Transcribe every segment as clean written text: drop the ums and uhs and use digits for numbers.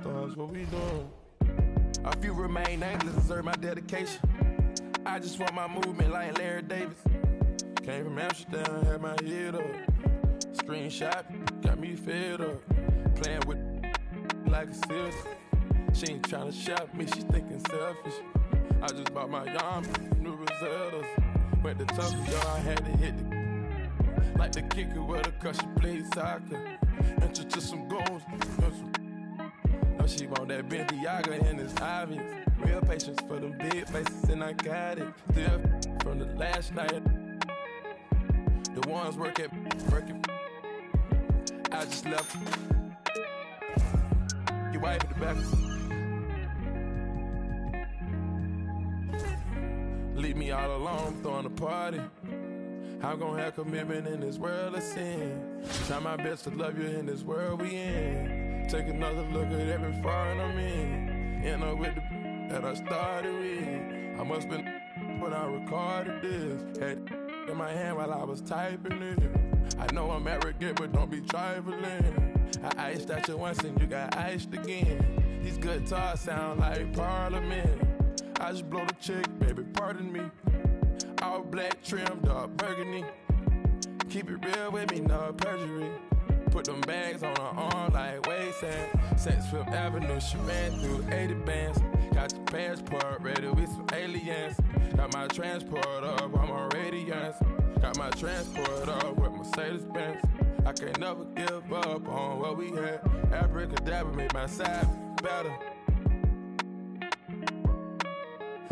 stars, what we doing? A few remain nameless, deserve my dedication. I just want my movement like Larry Davis. Came from Amsterdam, had my head up. Screenshot, got me fed up. Playing with like a sister. She ain't tryna shop me, she thinking selfish. I just bought my yarn, new Rosettas. Went to Tokyo, I had to hit the like the kicker with her cause she played soccer. Introduced to some goals. No, she want that Balenciaga and it's obvious. Real patience for them big faces and I got it. Still from the last night. The ones working. I just left. Your wife in the back. Leave me all alone, throwing a party. I'm gonna have commitment in this world of sin. Try my best to love you in this world we in. Take another look at every foreign I'm in. End up with the that I started with. I must been when I recorded this. Had in my hand while I was typing it. I know I'm arrogant, but don't be trifling. I iced at you once and you got iced again. These guitars sound like Parliament. I just blow the chick, baby, pardon me. All black trim, dark burgundy. Keep it real with me, no perjury. Put them bags on her arm like waysand. Sex Fifth Avenue, she ran through 80 bands. Got your passport ready with some aliens. Got my transport up, I'm on radiance. Got my transport up with Mercedes-Benz. I can't never give up on what we had. Abracadabra made my side better.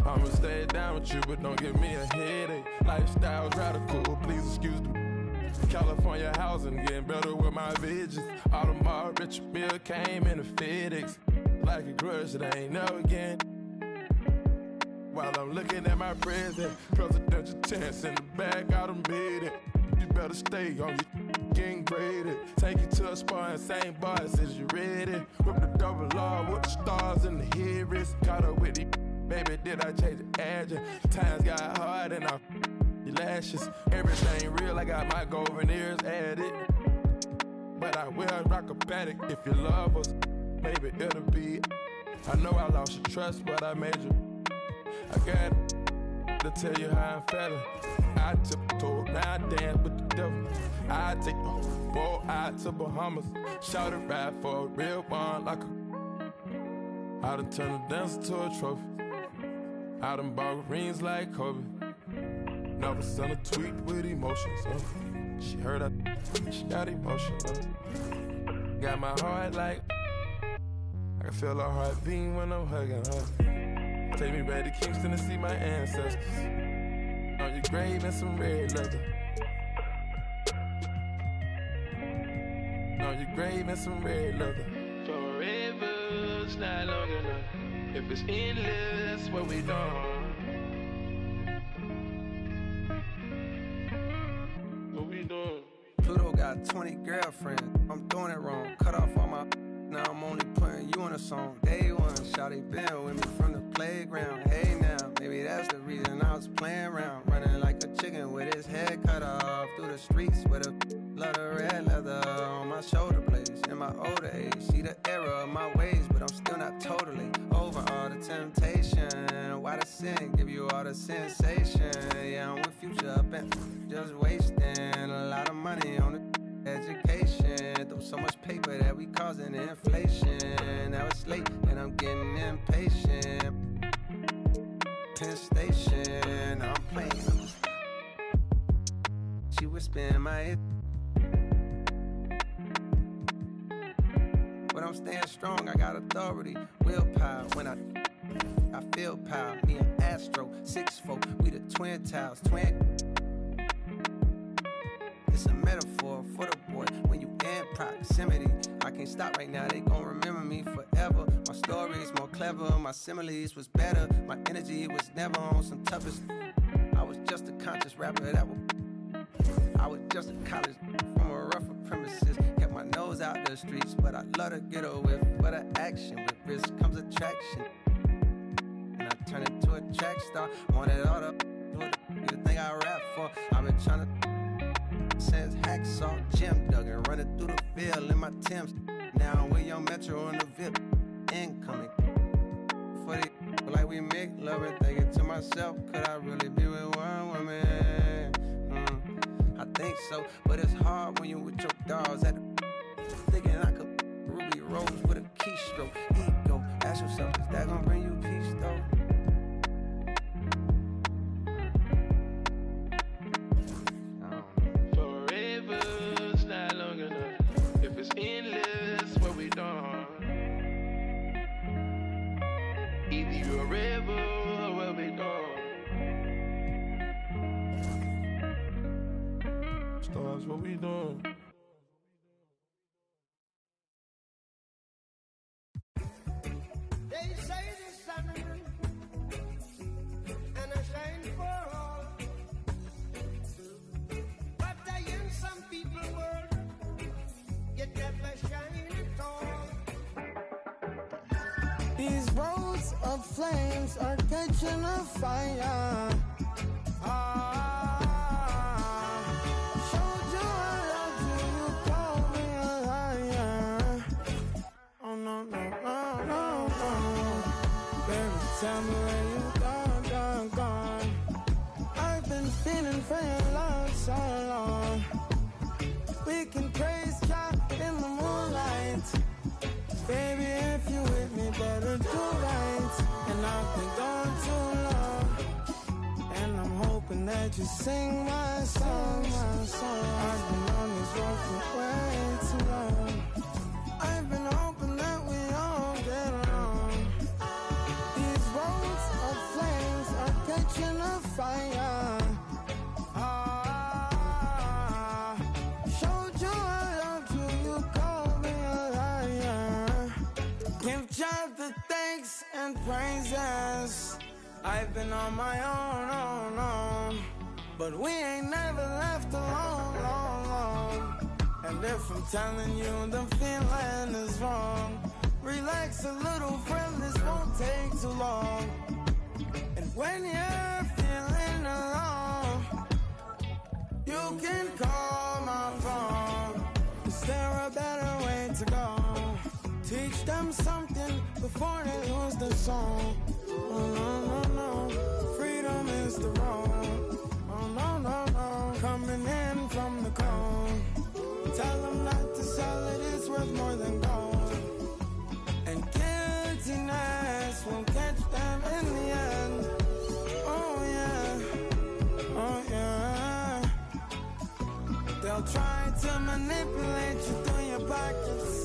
I'ma stay down with you, but don't give me a headache. Lifestyle's radical, please excuse me. California housing, getting better with my visions. Audemars, Richard Mille came in a FedEx. Like a grudge that I ain't never again. While I'm looking at my present, presidential tense in the back, I done made it. You better stay on your getting graded. Take you to a spot and same bars as you ready. Whip the double R with the stars in the head wrist. Caught up with the baby, did I change the address? Times got hard and I your lashes. Everything real, I got my golden ears added. But I will rock a paddock if you love us. Maybe it'll be. I know I lost your trust, but I made you. I got to tell you how I'm feeling. I tiptoe, now I dance with the devil. I take the boy out to Bahamas. Shout it right for a real one like a. I done turned a dancer to a trophy. I done bought rings like Kobe. Never sent a tweet with emotions. She heard she got emotion. Got my heart like I can feel her heart beating when I'm hugging her. Take me back to Kingston to see my ancestors. On your grave and some red leather. On your grave and some red leather. Forever's not long enough. If it's endless, what we done? What we doing? Pluto got 20 girlfriends. I'm doing it wrong. Cut off all my. Now I'm only putting you in a song. Day one, shawty been with me from the playground. Hey now, maybe that's the reason I was playing around. Running like a chicken with his head cut off. Through the streets with a lot of red leather on my shoulder blades. In my older age, see the error of my ways, but I'm still not totally over all the temptation. Why the sin give you all the sensation? Yeah, I'm with Future up and just wasting a lot of money on the education. Through so much paper that we causing inflation. Now it's late and I'm getting impatient. Penn Station, I'm playing. She whispering my ear. But I'm staying strong, I got authority, willpower. When I feel power, me and Astro, 6'4", we the twin towers, twin. It's a metaphor for the boy when you in proximity. I can't stop right now, they gon' remember me forever. My story's more clever, my similes was better. My energy was never on some toughest. I was just a conscious rapper that was. I was just a college from a rougher premises. Kept my nose out the streets, but I love to get a whiff. But an action, with risk comes attraction. And I turn into a track star. Wanted all the thing I rap for. I've been trying to since Hacksaw, Jim Duggan, running through the field in my Timbs. Now I'm with Young Metro on the VIP. incoming. For the like we make love and thinking to myself, could I really be with one woman? I think so, but it's hard when you with your dogs at the thinking I could Ruby Rose with a keystroke. Ego, ask yourself, is that gonna bring you peace though? Forever's not long enough. If it's endless, what we done? Either you're a rebel or what we done? Stars, what we done? They say the sun and I shine for all, but I in some people world you never shine at all. These roads of flames are catching a fire. Showed you I loved you, you called me a liar. Oh no, no, no, no, no. Baby, tell me where you gone. I've been feeling for your love so long. We can praise God in the moonlight. Baby, if you with me, better do right. And I've been gone too long, and I'm hoping that you sing my song. I've been on this road for way too long. I've been hoping that we all get along. These roads of flames are catching a fire. Showed you I loved you, you called me a liar. Give God the thanks and praises. I've been on my own, but we ain't never left alone. And if I'm telling you the feeling is wrong, relax a little, friend, this won't take too long. And when you're feeling alone, you can call my phone. Is there a better way to go? Teach them something before they lose the song. Oh no, no, no, freedom is the road. Oh no, no, no, coming in from the cold. Tell them not to sell it, it's worth more than gold. And guiltiness will catch them in the end. Oh yeah, oh yeah. They'll try to manipulate you through your pockets.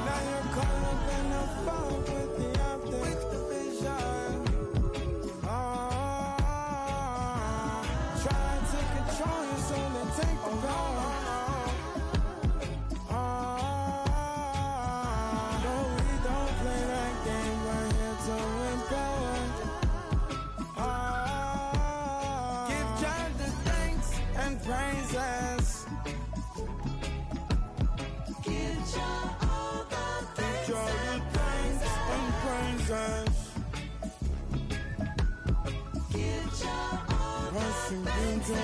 Now you're caught up in the fog with the optics, with the vision. Try to control you so they take the power. No, we don't play that game, we're here to empower. Give God the thanks and praises. Give God all the thanks and praises. Give God all the thanks and praises.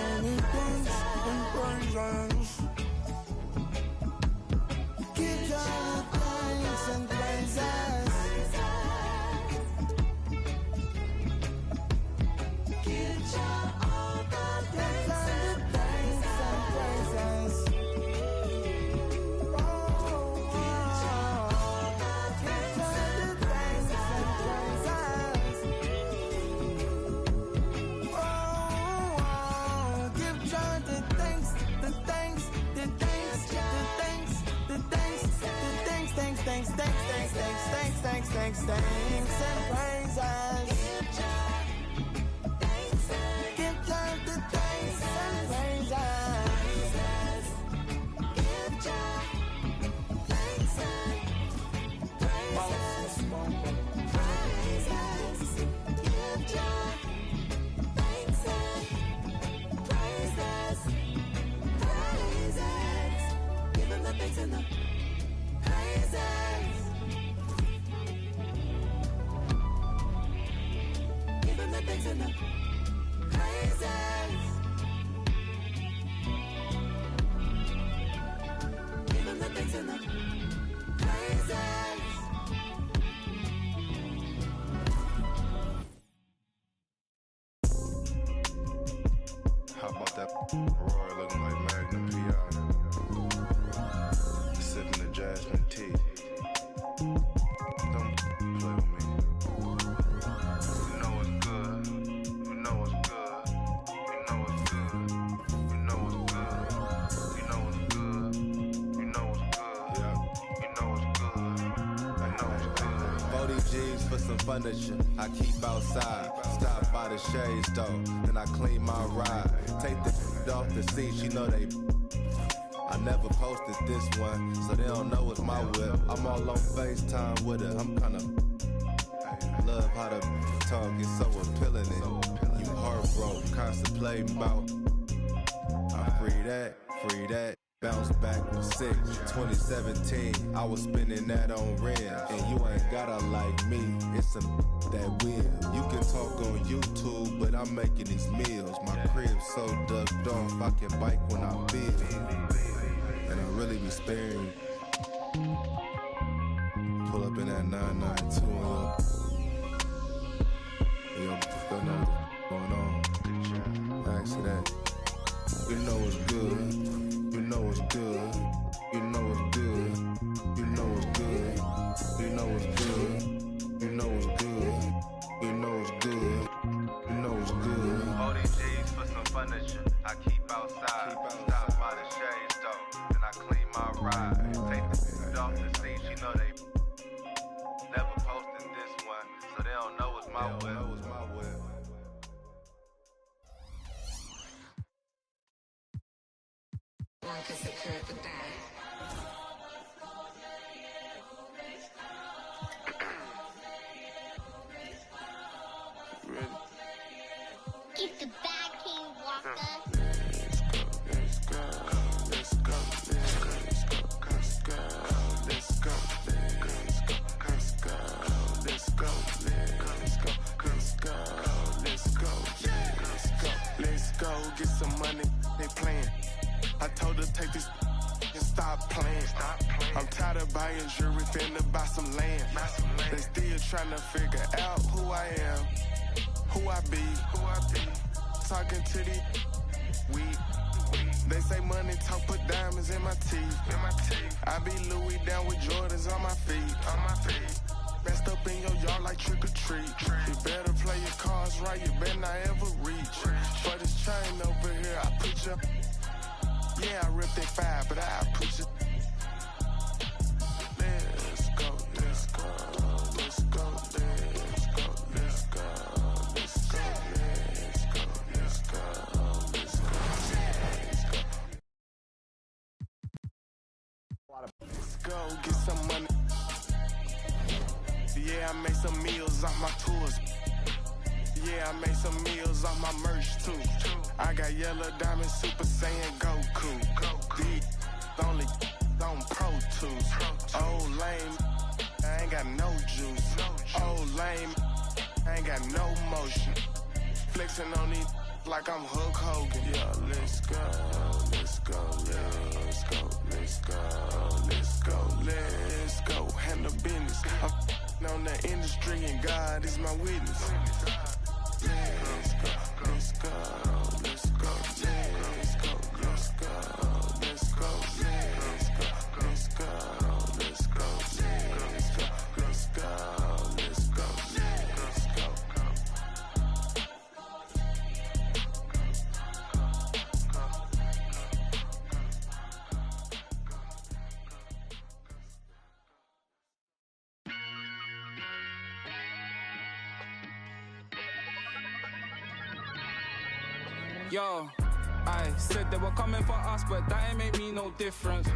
Give God the thanks and praises. Give God all the thanks and praises. Thanks and praises. Give God the thanks and praises. Give God thanks and praises. Give God thanks and praises. Give him the thanks and the praises. Give him the thanks and the praises. Give him the thanks and the That Roy looking like Magnum P.I. Sipping the jasmine tea. Don't play with me. You know it's good. You know it's good. You know it's good. You know it's good. You know it's good. You know it's good. Yeah. You know it's good. I know it's good. 40 G's for some furniture I keep outside. Stop by the shades though, then I clean my ride. Take the off the seat, you know they. I never posted this one, so they don't know it's my whip. I'm all on FaceTime with it. I'm kinda love how the talk is so appealing. You heartbroken, contemplating about. I free that. Bounce back with 6, 2017. I was spending that on rent, and you ain't gotta like me. It's some that will. You can talk on YouTube, but I'm making these meals. My crib's so ducked off, I can bike when I feel. And I really be sparing. Pull up in that 992 and yo, don't know what's going on. Ask that. You know it's good. You know it's good. You know it's good. You know it's good. You know it's good. You know it's good. You know it's good. You know it's good. 40 G's for some furniture I keep outside. Stop by the shades though, then I clean my ride. Take the off the seats, you know they never posted this one, so they don't know it's my whip. Like a secret for that. Keep the bag, King Walker. Let's go, let's go, let's go, let's go, let's go, let's go, let's go, let's go, let's go, let's go, let's go, let's go, let's go, get some money, they playing. I told her take this and stop playing. I'm tired of buying jewelry, finna buy some land. They still tryna figure out who I am, who I be. Talking to these weed. They say money talk, put diamonds in my teeth. I be Louis down with Jordans on my feet. Messed up in your yard like trick or treat. You better play your cards right, you better not ever reach. For this chain over here, I put you. Yeah, I ripped that 5, but I put you. Let's go, let's go, let's go, let's go, let's go, let's go, let's go, let's go, let's go, let's go, get some money. Yeah, I made some meals off my tours. Yeah, I made some meals off my merch too. I got yellow diamond Super Saiyan Goku. These only on Pro Tools. Old lame, I ain't got no juice. Old lame, I ain't got no motion. Flexing on these like I'm Hulk Hogan. Yeah, let's go, let's go, let's go, let's go, let's go, let's go. Handle business. I'm on the industry and God is my witness. Let's go, let's go, let's go, let's go, let's go, let's go, let's go, let's go, let's go, let's go, let's go, let's go, let's go. Yo, I said they were coming for us, but that ain't make me no difference.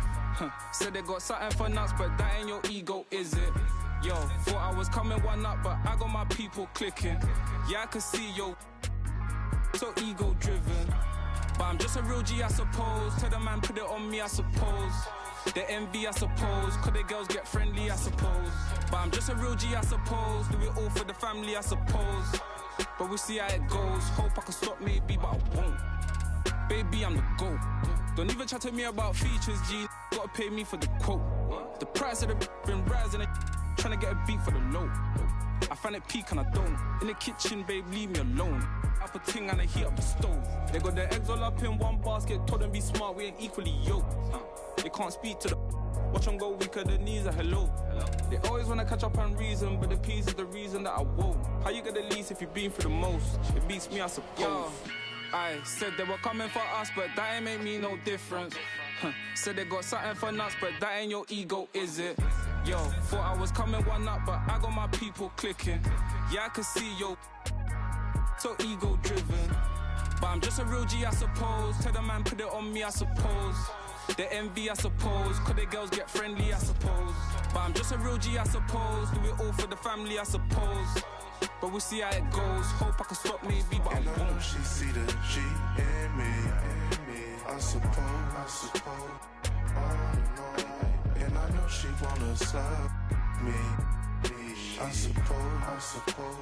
Said they got something for nuts, but that ain't your ego, is it? Yo, thought I was coming one up, but I got my people clicking. Yeah, I can see yo, so ego driven. But I'm just a real G, I suppose. Tell the man put it on me, I suppose. The envy, I suppose. Cause the girls get friendly, I suppose. But I'm just a real G, I suppose. Do it all for the family, I suppose. But we'll see how it goes. Hope I can stop maybe, but I won't. Baby, I'm the GOAT. Don't even chat to me about features, G. Gotta pay me for the quote. The price of the been rising. tryna get a beat for the low. I find it peak and I don't. In the kitchen, babe, leave me alone. Up a ting and I heat up the stove. They got their eggs all up in one basket. Told them be smart, we ain't equally yoked. They can't speak to the watch them go weaker, the knees are hello. They always wanna catch up and reason, but the peace is the reason that I won't. How you get the least if you've been through the most? It beats me, I suppose. Yo, I said they were coming for us, but that ain't make me no difference. Said they got something for nuts, but that ain't your ego, is it? Yo, thought I was coming one up, but I got my people clicking. Yeah, I can see yo, so ego driven. But I'm just a real G, I suppose. Tell the man put it on me, I suppose. The envy, I suppose. Could the girls get friendly, I suppose. But I'm just a real G, I suppose. Do it all for the family, I suppose. But we'll see how it goes. Hope I can stop maybe, but and I won't. She see the G in me. I suppose. And I know she wanna slap me. I suppose.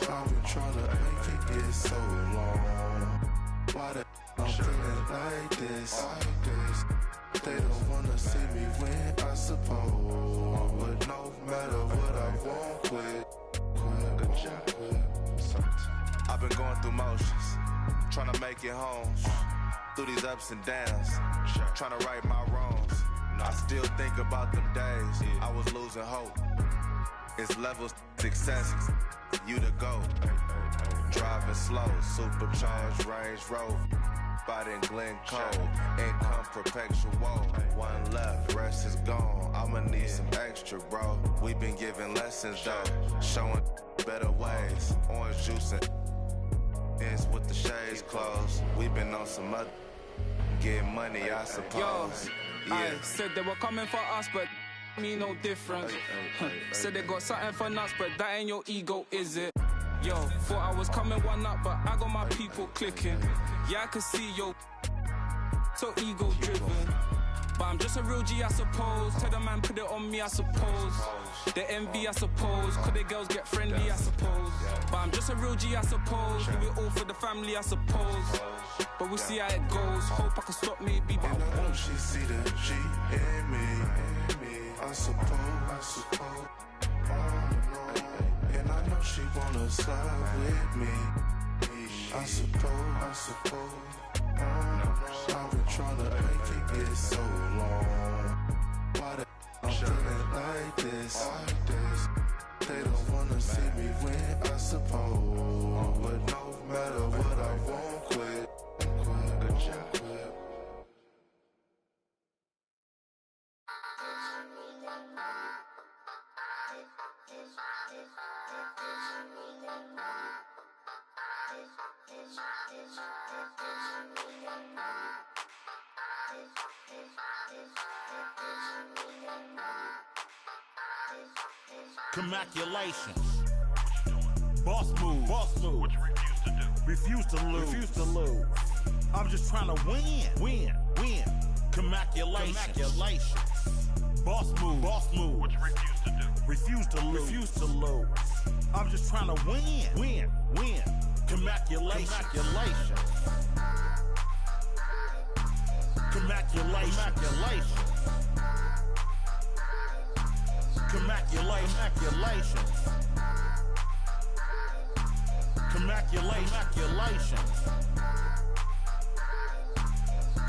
I've been trying to make it get so long. Why the I'm feeling like this? They don't wanna see me win, I suppose. But no matter what I won't quit. I've been going through motions, trying to make it home. Through these ups and downs, trying to right my wrongs. I still think about them days I was losing hope. It's levels success, you to go. Driving slow, supercharged Range Rover. Spot in Glencoe, income perpetual. One left, rest is gone. I'ma need some extra, bro. We been giving lessons though, showing better ways. Orange juice and ends with the shades closed. We been on some other, get money, I suppose. Yo, I said they were coming for us, but me no difference. Said they got something for nuts, but that ain't your ego, is it? Yo, thought I was coming one up, but I got my people clicking. Yeah, I can see yo, so ego driven. But I'm just a real G, I suppose. Tell the man put it on me, I suppose. The envy, I suppose. Could the girls get friendly, I suppose. But I'm just a real G, I suppose. Do it all for the family, I suppose. But we'll see how it goes. Hope I can stop maybe, but I won't. She see the G in me. I suppose. And I know she wanna slide with me. I suppose. I've been trying to make it get so long. Why the I'm feeling like this? They don't wanna see me win, I suppose. But no matter what, I won't quit. Good job. Commaculations. Boss move. What you refuse to lose. I'm just trying to win. Commaculations. Boss move. What you refuse to lose. I'm just trying to win.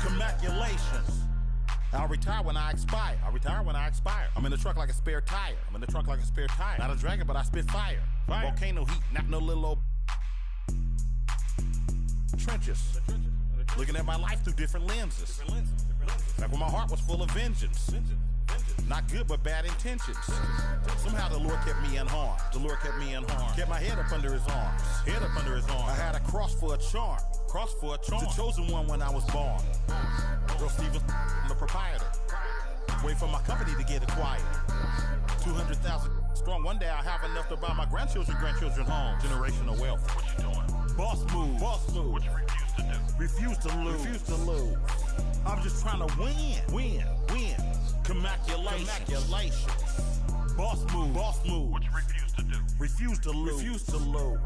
Commaculations. I'll retire when I expire. I'm in the truck like a spare tire. Not a dragon, but I spit fire. Volcano heat, not no little old trenches. Looking at my life through different lenses. Back when my heart was full of vengeance. Not good, but bad intentions. Somehow the Lord kept me unharmed. Kept my head up under his arms. I had a cross for a charm. The chosen one when I was born. Earl Stevens, I'm the proprietor. Wait for my company to get acquired. 200,000 strong. One day I'll have enough to buy my grandchildren homes. Generational wealth. What you doing? Boss move. What you refuse to lose. I'm just trying to win. Commaculations. Boss move. What you refuse to lose.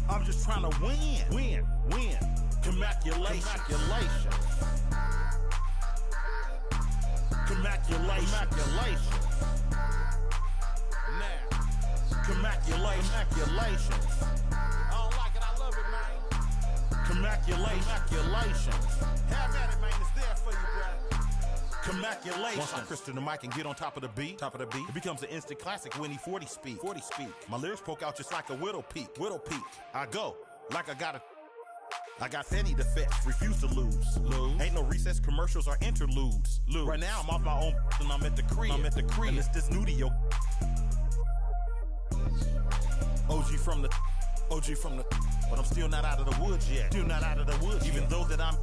I'm just trying to win. Commaculations. Commaculations. I don't like it, I love it, man. Commaculations. Have at it, man, it's there for you, bro. Commaculations. Once I crystal the mic and get on top of the beat, it becomes an instant classic when he 40 speak. My lyrics poke out just like a widow peak. I go like I got Fenny to fetch, refuse to lose. Ain't no recess commercials or interludes. Right now I'm off my own and I'm at the crib. And it's this new to your OG from the, but I'm still not out of the woods yet. Even though that I'm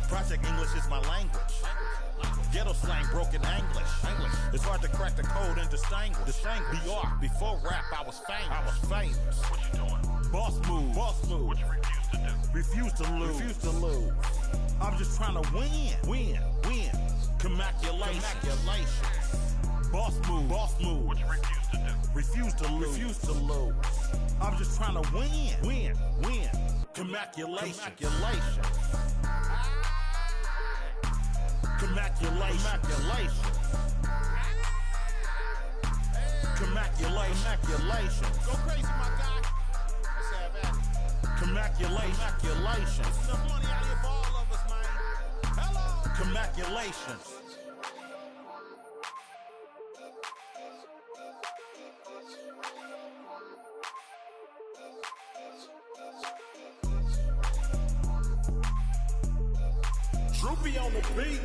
Project English is my language. Ghetto slang, broken English. It's hard to crack the code and distinguish. BR, before rap, I was famous. What you doing? Boss move. What you refuse to do? Refuse to lose. I'm just trying to win. Commaculations. Boss move. What you refuse to do? Refuse to lose. I'm just trying to win. Commaculations. Commaculations. Go crazy, my guy. Let's have at it. Commaculations. Enough money out here for all of us, man. Hello. Commaculations. Droopy on the beat.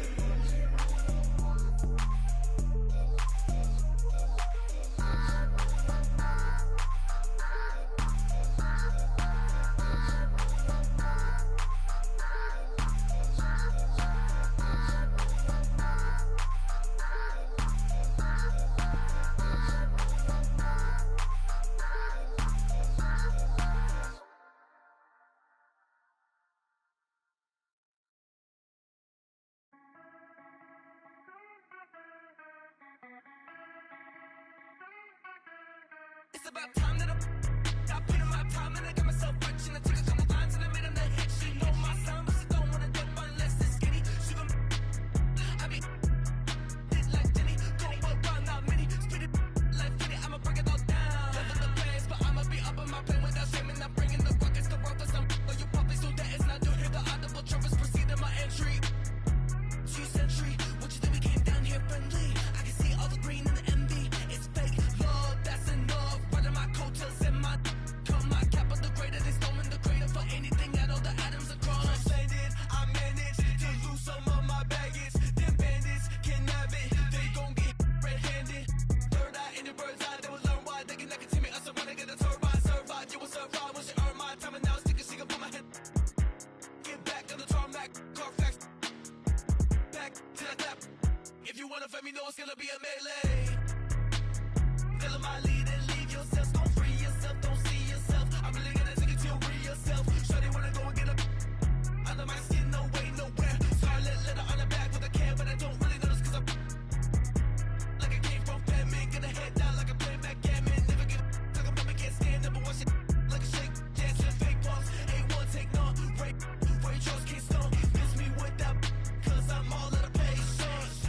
It's about time that I put in my time and I got myself rich and I took a couple lines and I made them the hit. She know my sound, but she don't wanna dip unless it's skinny. She gon' I be it like Jenny, going around not many. Spit it like Kenny, I'ma break it all down. Level the pace, but I'ma be up on my plane without shame and I'm bringing the rockets to roll for some. But you puppies, so that is not to hear the audible trumpets proceed in my entry. She century, what you think we came down here friendly? I can see all the green in the envy. It's fake love, that's enough. Riding my coattails and my come my cap of the greater. They stolen the greater for anything that all the atoms are crossed. Translated, I managed to lose some of my baggage. Them bandits can have it. They gon' get red-handed. Third eye in the bird's eye, they will learn why they can never team me. Us a runner, get a turbine, survive. You will survive once you earn my time and now stick a she can put my head. Get back on the tarmac, Carfax. Back to the clap. If you wanna fight me, know it's gonna be a melee. Follow my lead and leave yourself. Don't free yourself, don't see yourself. I'm really gonna take it to real yourself. Shawty wanna go and get up under my skin, no way, nowhere. Scarlet letter on the back with a can, but I don't really notice cause I'm like I came from famine. Get a head down like I'm playing backgammon. Never get talk about me, can't stand up, but watch it like a shake. Dancing fake boss, A1 take none. Ray Charles can't stone. Miss me with that cause I'm all out of patience.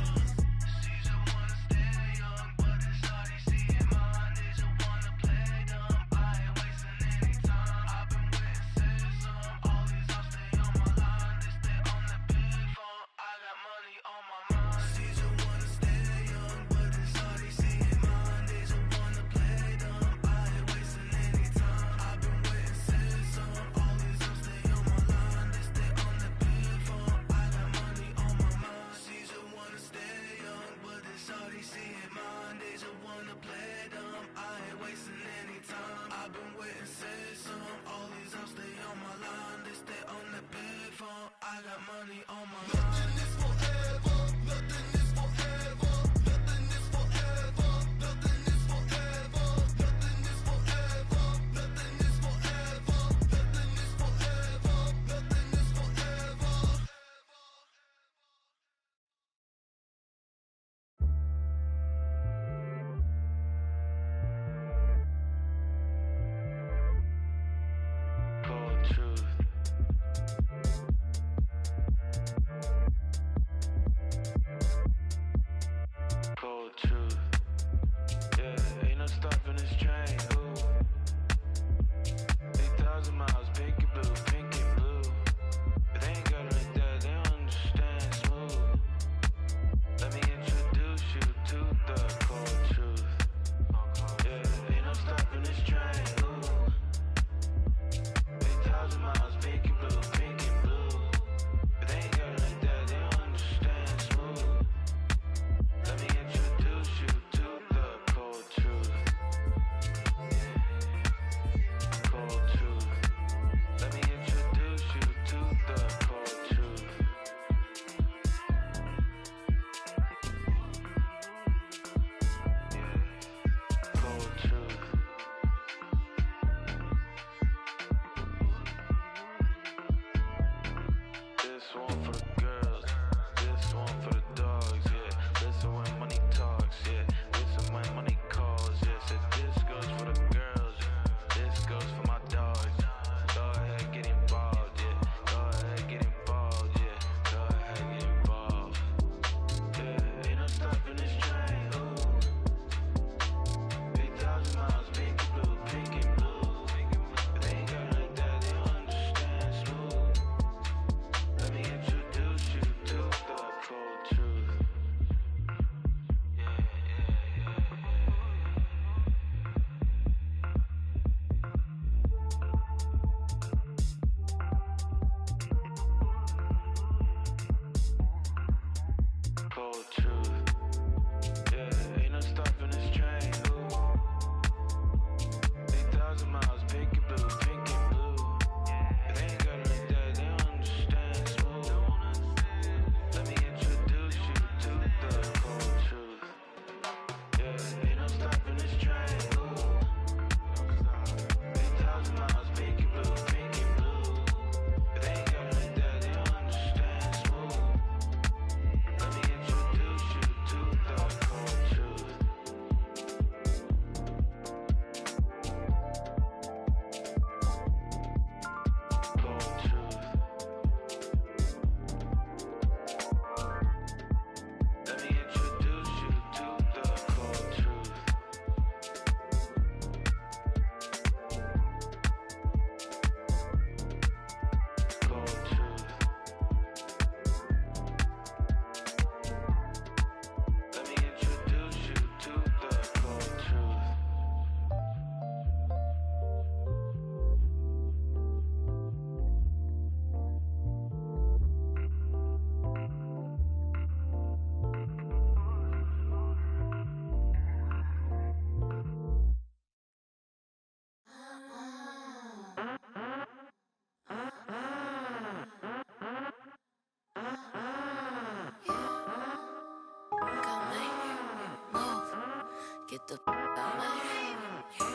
the f out my way.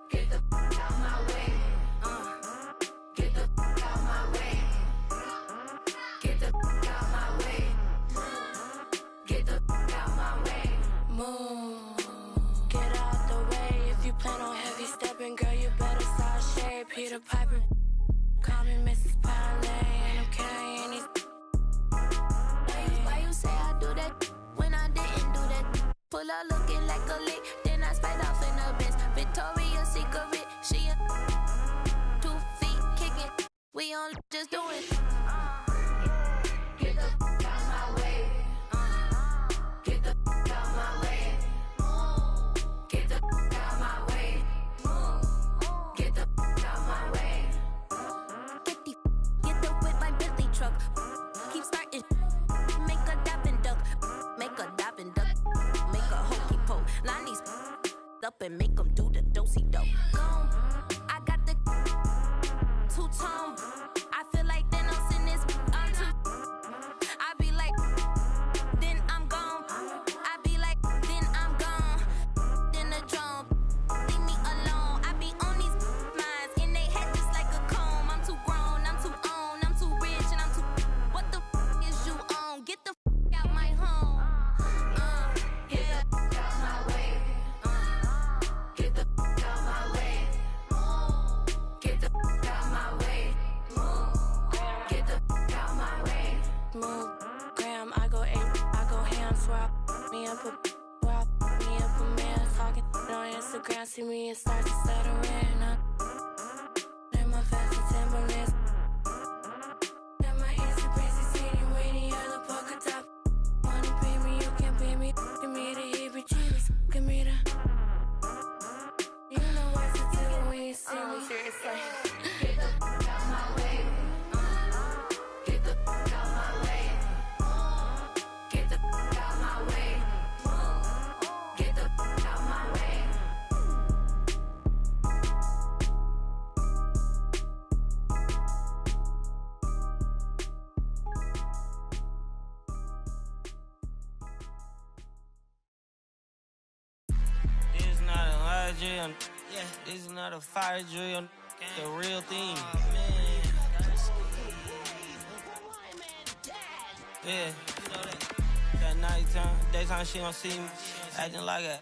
Get the f out my way. Get the f out my way. Get the f out my way. Get the f out my way. Move. Get out the way. If you plan on heavy stepping, girl, you better start shade. Peter Piper. Call me Mrs. Parlay. And I'm carrying these. Why you say I do that when I didn't do that? Pull up looking like a lick, then I sped off in the Benz. Victoria's Secret, she a 2 feet kicking. We on just do it. Get the f out my way. Get the f out my way. Get the f out my way. Get the f out my way. Get the with my Bentley truck. Keep starting. Make a dap and duck. Make a dap and duck. Make a hokey pole. Line these up and make them do the dosey-do. Gone. I got the two-tone. I feel like Thanos in this. I'm too. I be like, then I'm gone. I be like, then I'm gone. Then the drone. Leave me alone. I be on these minds in they head just like a comb. I'm too grown. I'm too on. I'm too rich and I'm too. What the f is you on? Get the f out my home. Get the f out my way. Get the f out my way. Get the f out my way. Get the f out my way. Move, Graham, I go 8, I go ham, swap me up a man talking on Instagram, see me and start to stuttering. Then my fashion Timberlands. Then my easy breezy seating, waiting on the poker top. Wanna pay me, you can pay me. Give me the heebie-jeebies, give me the. You know what to do when you see me. Seriously. Get the f out my way. Get the f out my way. Get the f out my way. Get the f out my way. This is not a lie drill. Yeah. This is not a fire drill. The real thing. Yeah, you know that nighttime, daytime she don't see me. Acting like a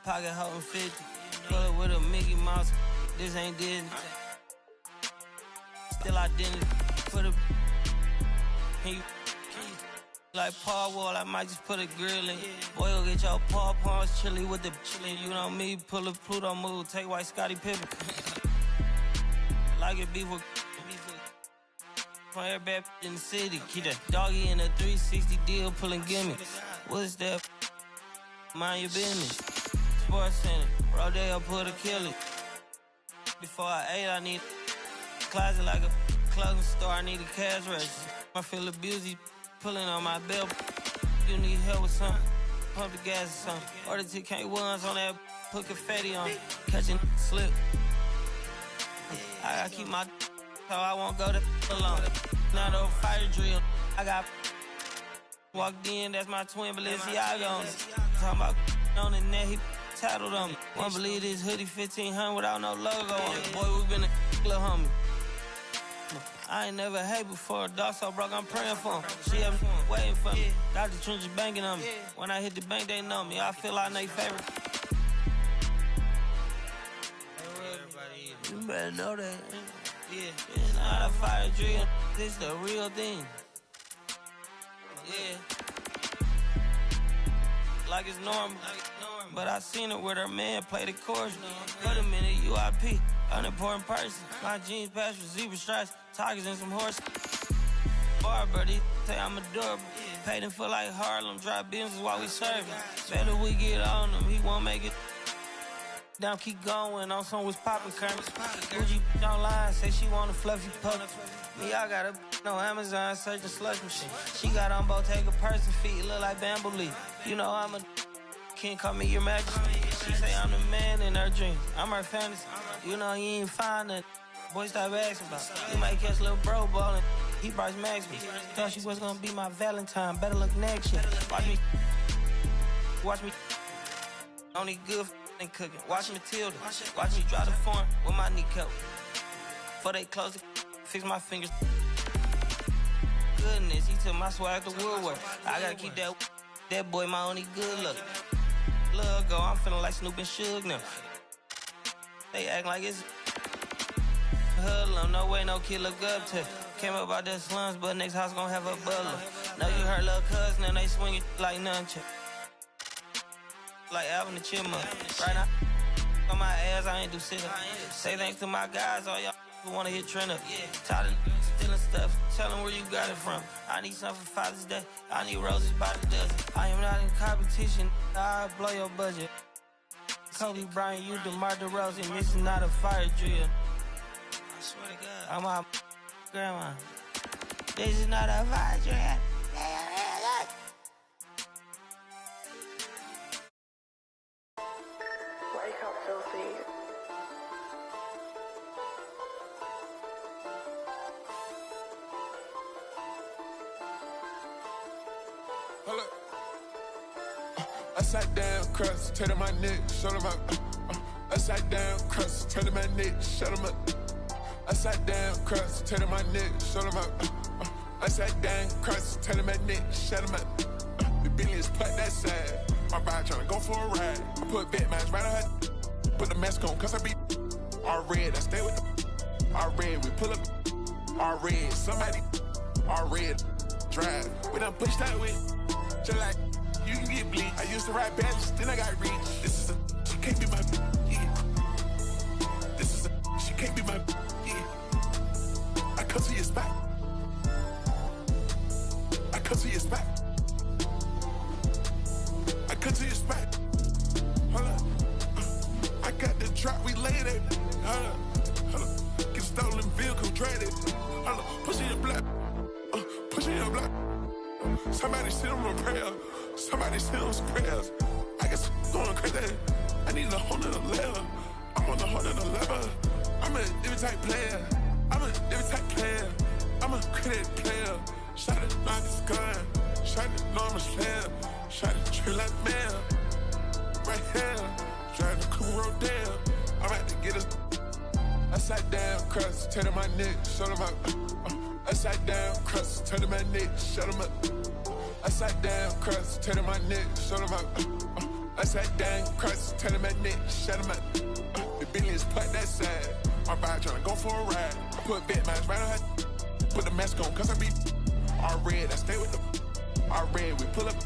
pocket holding 50. Pull it with a Mickey Mouse. This ain't Disney. Still identity for the. Can you like Paul Wall? I might just put a grill in. Boy, go get your paw paws chili with the chili. You know me, pull a Pluto move, take white Scottie Pippen. Like it beef with. From every bad in the city. Keep that doggy in a 360 deal, pulling gimme. What's that? Mind your business. Sports Center, Rodeo put a kill it. Before I ate, I need a closet like a clothing store. I need a cash register. I feel abused, pulling on my belt. You need help with something? Pump the gas or something. Order 2 K1s on that, put confetti on. Catching slip. I gotta keep my so I won't go to alone. Not a fire drill. I got walked in, that's my twin Balenciaga on it. Talking about on the net, he tattled on me. Won't believe this hoodie 1500 without no logo on it. Boy, we been a little homie. I ain't never hate before. Dog so broke, I'm praying for him. She have waiting for me. Dr. Trench banking on me. When I hit the bank, they know me. I feel like they favorite. You better know that. Yeah, it's not a fire drill. This the real thing. Yeah. Like it's normal. But I seen her with her man play the chorus. Put him in a UIP. Unimportant person. My jeans patch with zebra stripes. Tigers and some horses. Barber, these say I'm adorable. Paid him for like Harlem. Drive business while we serving. Better we get on him. He won't make it. Down, keep going, on some was poppin' current. Gucci online, say she want a fluffy pup. Me, I got a no Amazon, searching slush machine. She got on Bottega person feet, look like bamboo leaf. You know I'm a can't call me your majesty. She say I'm the man in her dreams. I'm her fantasy. You know you ain't find nothing. Boy, stop asking about. You might catch little bro ballin'. He Bryce Maxwell. Thought she was gonna be my Valentine. Better look next year. Watch me. Only good and cooking. Watch Matilda. Watch me drive the foreign with my kneecap. Before they close it, fix my fingers. Goodness, he took my swag to Woodward. I gotta keep that boy my only good look. Look, go, I'm feeling like Snoop and Suge now. They act like it's hoodlum, no way, no kid look up to. Came up out the slums, but next house gon' have a butler. Know you heard little cousin and they swing it like nunchuck. Like Alvin the Chipmunk. Right now, on my ass, I ain't do sit up. Say thanks to my guys, all y'all who wanna hit trend up. Tired of stealing stuff, tell them where you got it from. I need something for Father's Day, I need roses by the dozen. I am not in competition, I'll blow your budget. Kobe Bryant, you DeMar DeRozan, missing out a fire drill. I swear to God, I'm my grandma. This is not a fire drill. Wake up, filthy. Hold up. I sat down, crust, turn my neck, shut him up. I sat down, crust, turn my neck, shut him up. I sat down, crust, turn my neck, shut him up. I sat down, crust, turn my neck, shut him up. The billions put that side. My bride tryna go for a ride. I put vet mask right on her. Put the mask on, cause I be all red. I stay with the all red. We pull up all red. Somebody all red. Drive. We done pushed that way. Just like you can get bleed. I used to ride badges, then I got reach. This is a she can't be my yeah. This is a she can't be my yeah. I come to your spot. I come to your spot. I come to your spot. Hold up. I got the drop, we laid it. Hold up. Hold up. Get stolen vehicle, trade it. Hold up. Push in your block. Push in your block. Somebody sit on a prayer. Somebody sit on some prayers. I guess going crazy. I need a whole nother level. I'm on a whole nother level. I'm a every type player. I'm a every type player. I'm a credit player. Shot it, not this gun. Shot it, enormous player. Shot it, tree like mail. Right here. Driving the cool road down. I'm about to get us. I sat down, crust, turn my neck, shut him up. I sat down, crust, turn my neck, shut him up. I sat down, crust, turn my neck, shut him up. I sat down, crust, turn my neck, shut him up. The billions put that side. My bride tryna go for a ride. I put vet mask right on her. Put the mask on, cause I be all red. I stay with the all red. We pull up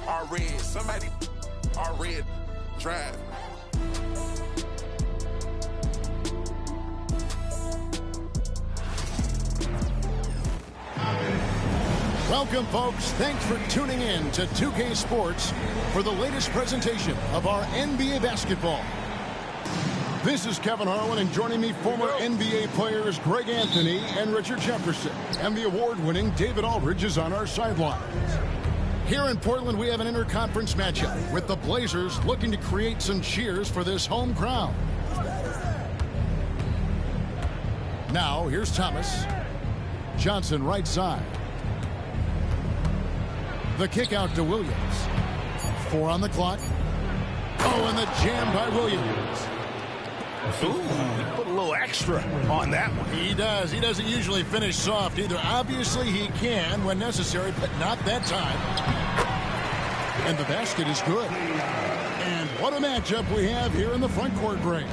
all red. Somebody all red. Drive. Welcome, folks. Thanks for tuning in to 2K Sports for the latest presentation of our NBA basketball. This is Kevin Harlan, and joining me, former NBA players Greg Anthony and Richard Jefferson. And the award-winning David Aldridge is on our sidelines. Here in Portland, we have an interconference matchup with the Blazers looking to create some cheers for this home crowd. Now, here's Thomas. Johnson right side. The kick out to Williams. 4 on the clock. Oh, and the jam by Williams. Ooh, he put a little extra on that one. He does. He doesn't usually finish soft either. Obviously, he can when necessary, but not that time. And the basket is good. And what a matchup we have here in the front court break.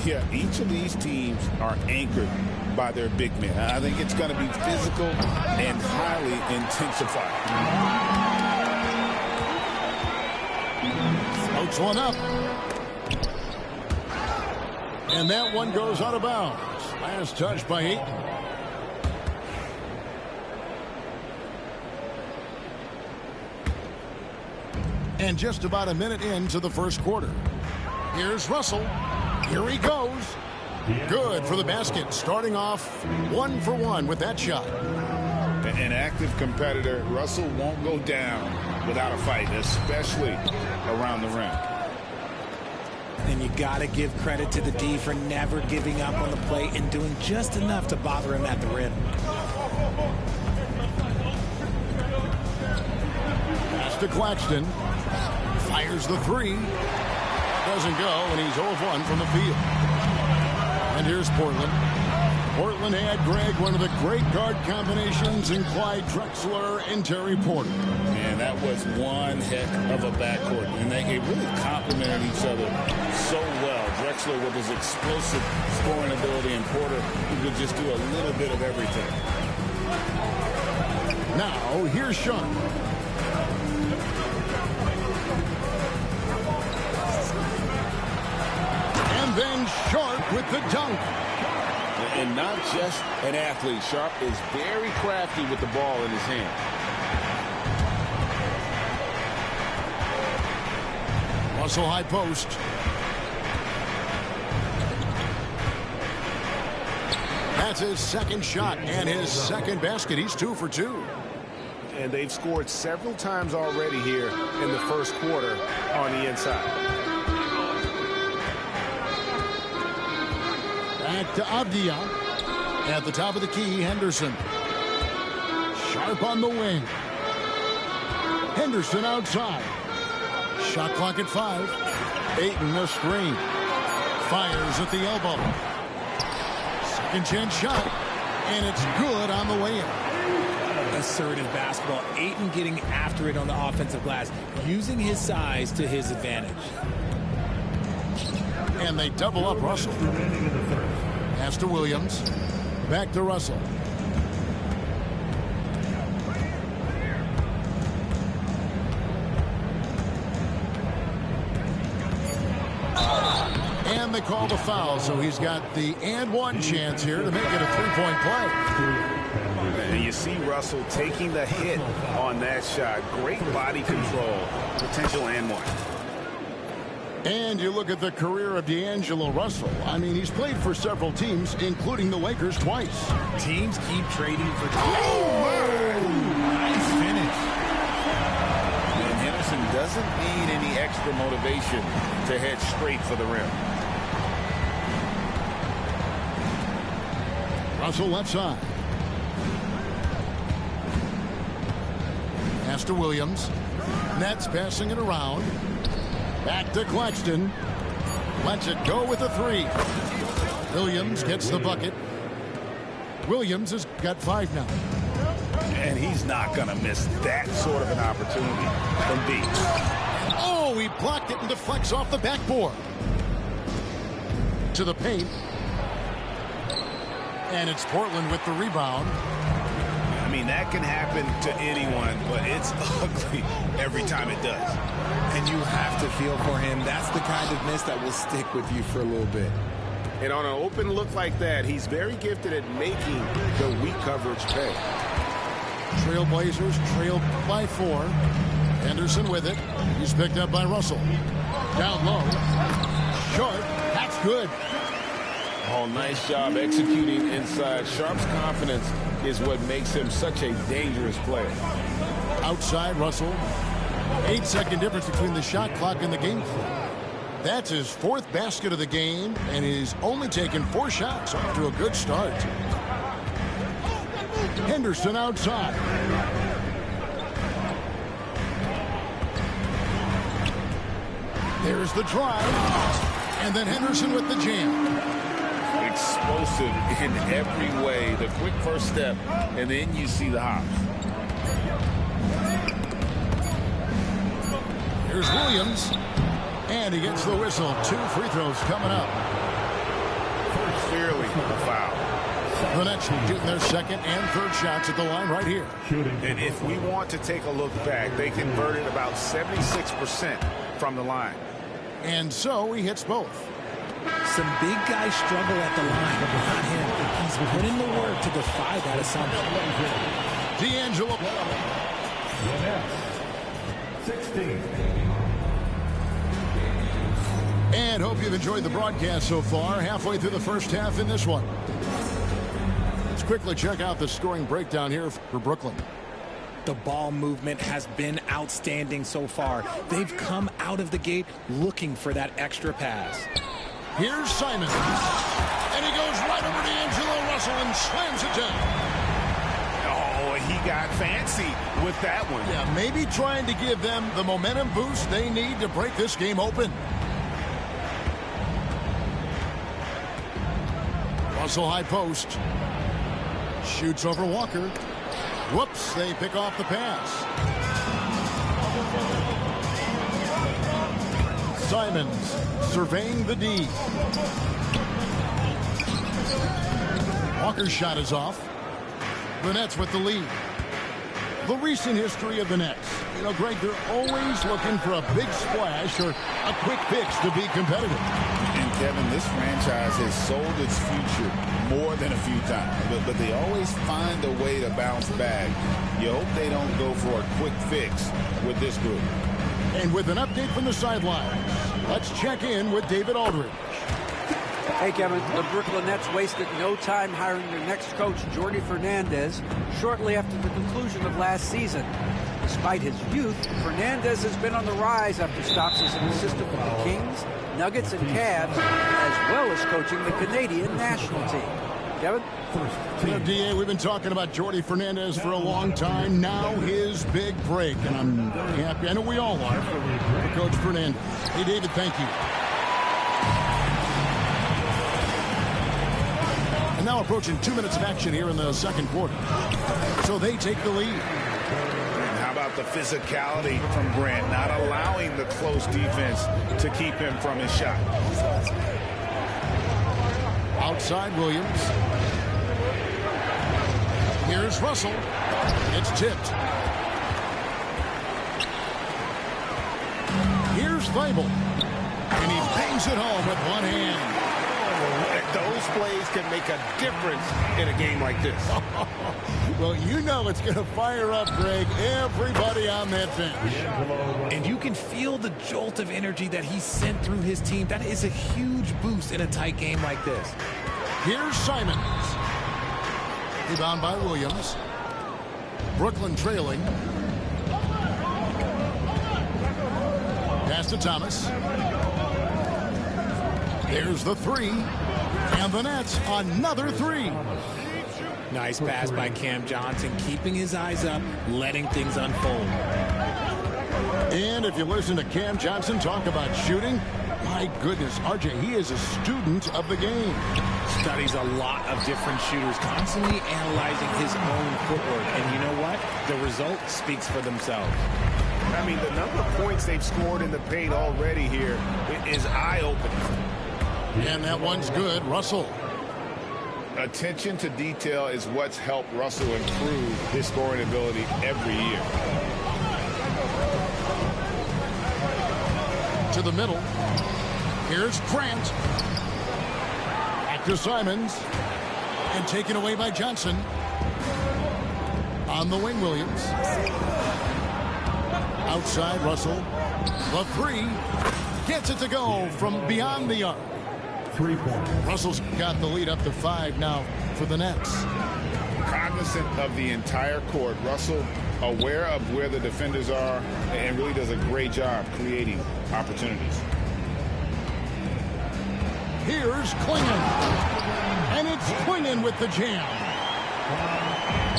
Yeah, each of these teams are anchored by their big men. I think it's going to be physical and highly intensified. Floats one up. And that one goes out of bounds. Last touch by Ayton. And just about a minute into the first quarter. Here's Russell. Here he goes. Good for the basket. Starting off 1 for 1 with that shot. An active competitor, Russell won't go down without a fight, especially around the rim. And you got to give credit to the D for never giving up on the plate and doing just enough to bother him at the rim. Pass to Claxton. Fires the three. doesn't go, and he's 0 of 1 from the field. And here's Portland. Portland had, Greg, one of the great guard combinations in Clyde Drexler and Terry Porter. Man, that was one heck of a backcourt. And they really complemented each other so well. Drexler with his explosive scoring ability, and Porter who could just do a little bit of everything. Now, here's Sean. And then Sharp with the dunk. And not just an athlete. Sharp is very crafty with the ball in his hand. Russell high post. That's his second shot and his second basket. He's 2 for 2. And they've scored several times already here in the first quarter on the inside. Back to Avdia. At the top of the key, Henderson. Sharp on the wing. Henderson outside. Shot clock at 5. Ayton a screen. Fires at the elbow. Second chance shot. And it's good on the way in. Assertive basketball. Ayton getting after it on the offensive glass. Using his size to his advantage. And they double up Russell. Pass to Williams. Back to Russell. And they call the foul, so he's got the and one chance here to make it a three-point play. And you see Russell taking the hit on that shot. Great body control. Potential and one. And you look at the career of D'Angelo Russell. I mean, he's played for several teams, including the Lakers twice. Teams keep trading for... Nice finish. And Henderson doesn't need any extra motivation to head straight for the rim. Russell left side. Pass to Williams. Nets passing it around. Back to Claxton. Lets it go with a 3. Williams gets the bucket. Williams has got 5 now. And he's not going to miss that sort of an opportunity from B. Oh, he blocked it and deflects off the backboard. To the paint. And it's Portland with the rebound. I mean, that can happen to anyone, but it's ugly every time it does. And you have to feel for him. That's the kind of miss that will stick with you for a little bit. And on an open look like that, he's very gifted at making the weak coverage pay. Trailblazers trailed by 4. Henderson with it. He's picked up by Russell. Down low. Short. That's good. Oh, nice job executing inside. Sharp's confidence is what makes him such a dangerous player. Outside Russell. 8-second difference between the shot clock and the game clock. That's his 4th basket of the game, and he's only taken 4 shots. Off to a good start. Henderson outside. There's the drive. And then Henderson with the jam. Explosive in every way. The quick first step, and then you see the hops. Here's Williams. And he gets the whistle. 2 free throws coming up. Clearly a foul. The Nets shooting their 2nd and 3rd shots at the line right here. And if we want to take a look back, they converted about 76% from the line. And so he hits both. Some big guys struggle at the line, but not him. He's put in the work to defy that assumption. D'Angelo. 16. And hope you've enjoyed the broadcast so far. Halfway through the first half in this one. Let's quickly check out the scoring breakdown here for Brooklyn. The ball movement has been outstanding so far. They've come out of the gate looking for that extra pass. Here's Simons. And he goes right over to D'Angelo Russell and slams it down. Oh, he got fancy with that one. Yeah, maybe trying to give them the momentum boost they need to break this game open. Russell high post. Shoots over Walker. Whoops, they pick off the pass. Simons surveying the D. Walker's shot is off. The Nets with the lead. The recent history of the Nets. You know, Greg, they're always looking for a big splash or a quick fix to be competitive. And Kevin, this franchise has sold its future more than a few times, but they always find a way to bounce back. You hope they don't go for a quick fix with this group. And with an update from the sidelines, let's check in with David Aldridge. Hey, Kevin, the Brooklyn Nets wasted no time hiring their next coach, Jordi Fernandez, shortly after the conclusion of last season. Despite his youth, Fernandez has been on the rise after stops as an assistant with the Kings, Nuggets, and Cavs, as well as coaching the Canadian national team. Kevin? You know, D.A., we've been talking about Jordi Fernandez for a long time. Now his big break, and I'm very happy. I know we all are for Coach Fernandez. Hey, David, thank you. And now approaching 2 minutes of action here in the second quarter. So they take the lead. And how about the physicality from Grant, not allowing the close defense to keep him from his shot. Outside Williams. Here's Russell. It's tipped. Here's Thibault. And he bangs it home with one hand. Those plays can make a difference in a game like this. Well, you know it's going to fire up, Greg, everybody on that bench. And you can feel the jolt of energy that he sent through his team. That is a huge boost in a tight game like this. Here's Simons. Rebound by Williams. Brooklyn trailing. Pass to Thomas. There's the three. And the Nets, another three. Nice pass by Cam Johnson, keeping his eyes up, letting things unfold. And if you listen to Cam Johnson talk about shooting, my goodness, RJ, he is a student of the game. Studies a lot of different shooters, constantly analyzing his own footwork. And you know what? The result speaks for themselves. I mean, the number of points they've scored in the paint already here is eye-opening. And that one's good. Russell. Attention to detail is what's helped Russell improve his scoring ability every year. To the middle. Here's Grant. Back to Simons. And taken away by Johnson. On the wing, Williams. Outside, Russell. The three. Gets it to go from beyond the arc. 3 points. Russell's got the lead up to 5 now for the Nets. Cognizant of the entire court, Russell aware of where the defenders are and really does a great job creating opportunities. Here's Klingon. And it's Klingon with the jam.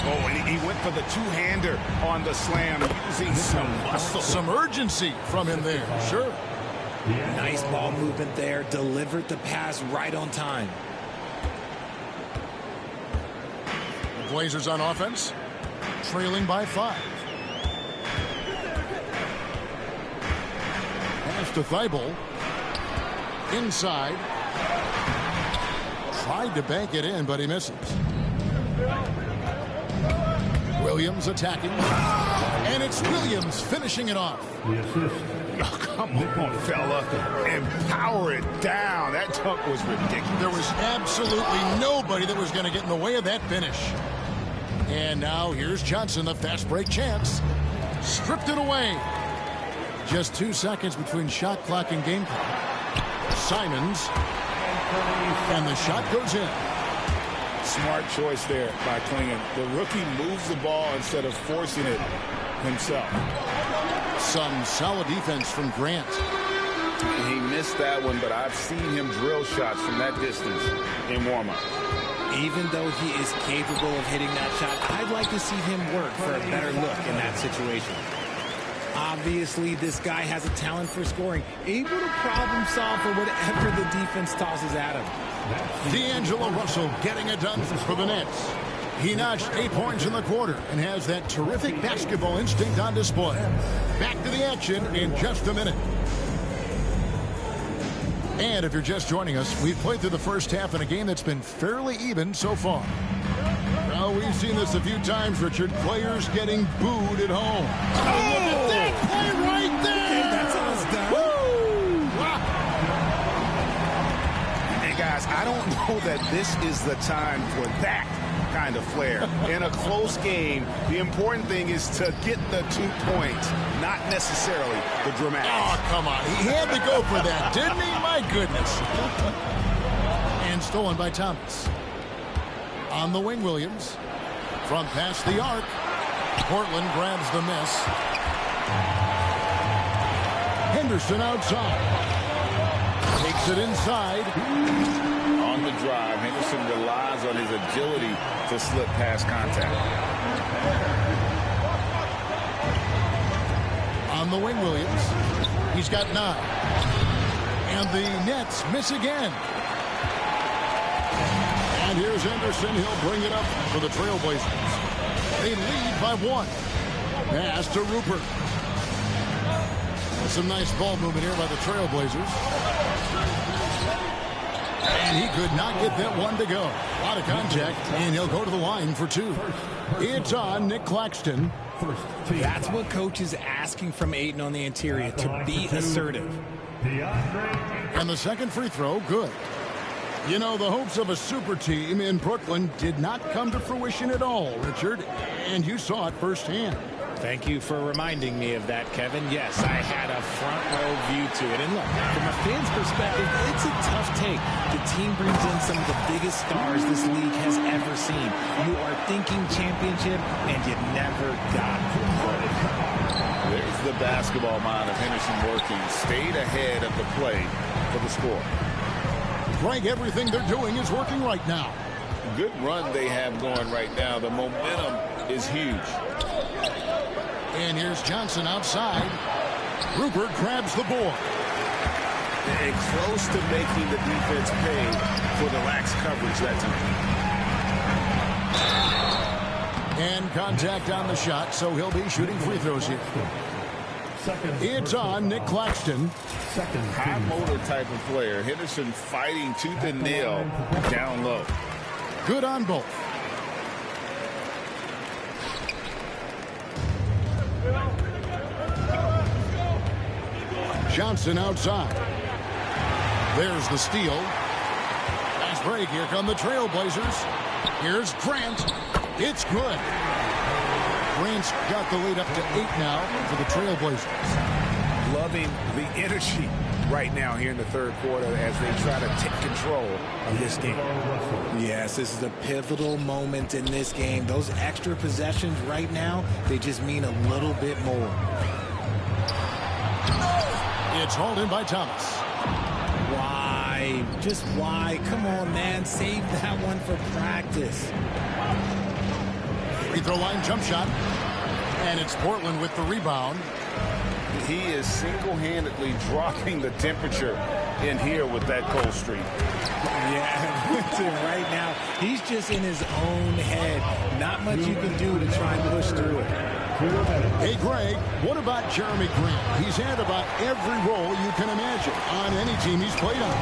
Oh, and he went for the two-hander on the slam, using some muscle. Some urgency from him there, sure. Nice ball movement there. Delivered the pass right on time. The Blazers on offense, trailing by 5. Pass to Thibault. Inside. Tried to bank it in, but he misses. Williams attacking. And it's Williams finishing it off. Oh, come on, fella. And power it down. That dunk was ridiculous. There was absolutely nobody that was going to get in the way of that finish. And now here's Johnson, the fast break chance. Stripped it away. Just 2 seconds between shot clock and game clock. Simons. And the shot goes in. Smart choice there by Klingon. The rookie moves the ball instead of forcing it himself. Some solid defense from Grant. He missed that one, but I've seen him drill shots from that distance in warm-up. Even though he is capable of hitting that shot, I'd like to see him work for a better look in that situation. Obviously, this guy has a talent for scoring, able to problem solve for whatever the defense tosses at him. D'Angelo Russell getting it done for the Nets. He notched 8 points in the quarter and has that terrific basketball instinct on display. Back to the action in just a minute. And if you're just joining us, we've played through the first half in a game that's been fairly even so far. Well, we've seen this a few times, Richard. Players getting booed at home. Oh, look at that play right there! Okay, that's us done. Woo! Wow. Hey, guys, I don't know that this is the time for that kind of flair. In a close game, the important thing is to get the 2 points, not necessarily the dramatic. Oh, come on. He had to go for that, didn't he? My goodness. And stolen by Thomas. On the wing, Williams. From past the arc. Portland grabs the miss. Henderson outside. Takes it inside. On the drive, Henderson relies on his agility to slip past contact. On the wing, Williams. He's got 9. And the Nets miss again. And here's Henderson. He'll bring it up for the Trailblazers. They lead by 1. Pass to Rupert. Some nice ball movement here by the Trailblazers. And he could not get that one to go. A lot of contact, and he'll go to the line for 2. It's on Nick Claxton. That's what coach is asking from Ayton on the interior, to be assertive. And the second free throw, good. You know, the hopes of a super team in Brooklyn did not come to fruition at all, Richard, and you saw it firsthand. Thank you for reminding me of that, Kevin. Yes, I had a front row view to it. And look, from a fan's perspective, it's a tough take. The team brings in some of the biggest stars this league has ever seen. You are thinking championship, and you never got credit. There's the basketball mind of Henderson working. Stayed ahead of the play for the score. Greg, everything they're doing is working right now. Good run they have going right now. The momentum is huge. And here's Johnson outside. Rupert grabs the board. And close to making the defense pay for the lax coverage that time. And contact on the shot, so he'll be shooting free throws here. It's on Nick Claxton. High motor type of player. Henderson fighting tooth and nail down low. Good on both. Johnson outside. There's the steal. Nice break. Here come the Trailblazers. Here's Grant. It's good. Grant's got the lead up to 8 now for the Trailblazers. Loving the energy right now here in the third quarter as they try to take control of this game. Yes, this is a pivotal moment in this game. Those extra possessions right now, they just mean a little bit more. It's hauled in by Thomas. Why? Just why? Come on, man. Save that one for practice. Free throw line jump shot. And it's Portland with the rebound. He is single-handedly dropping the temperature in here with that cold streak. Yeah, right now, he's just in his own head. Not much you can do to try and push through it. Hey, Greg, what about Jeremy Grant? He's had about every role you can imagine on any team he's played on.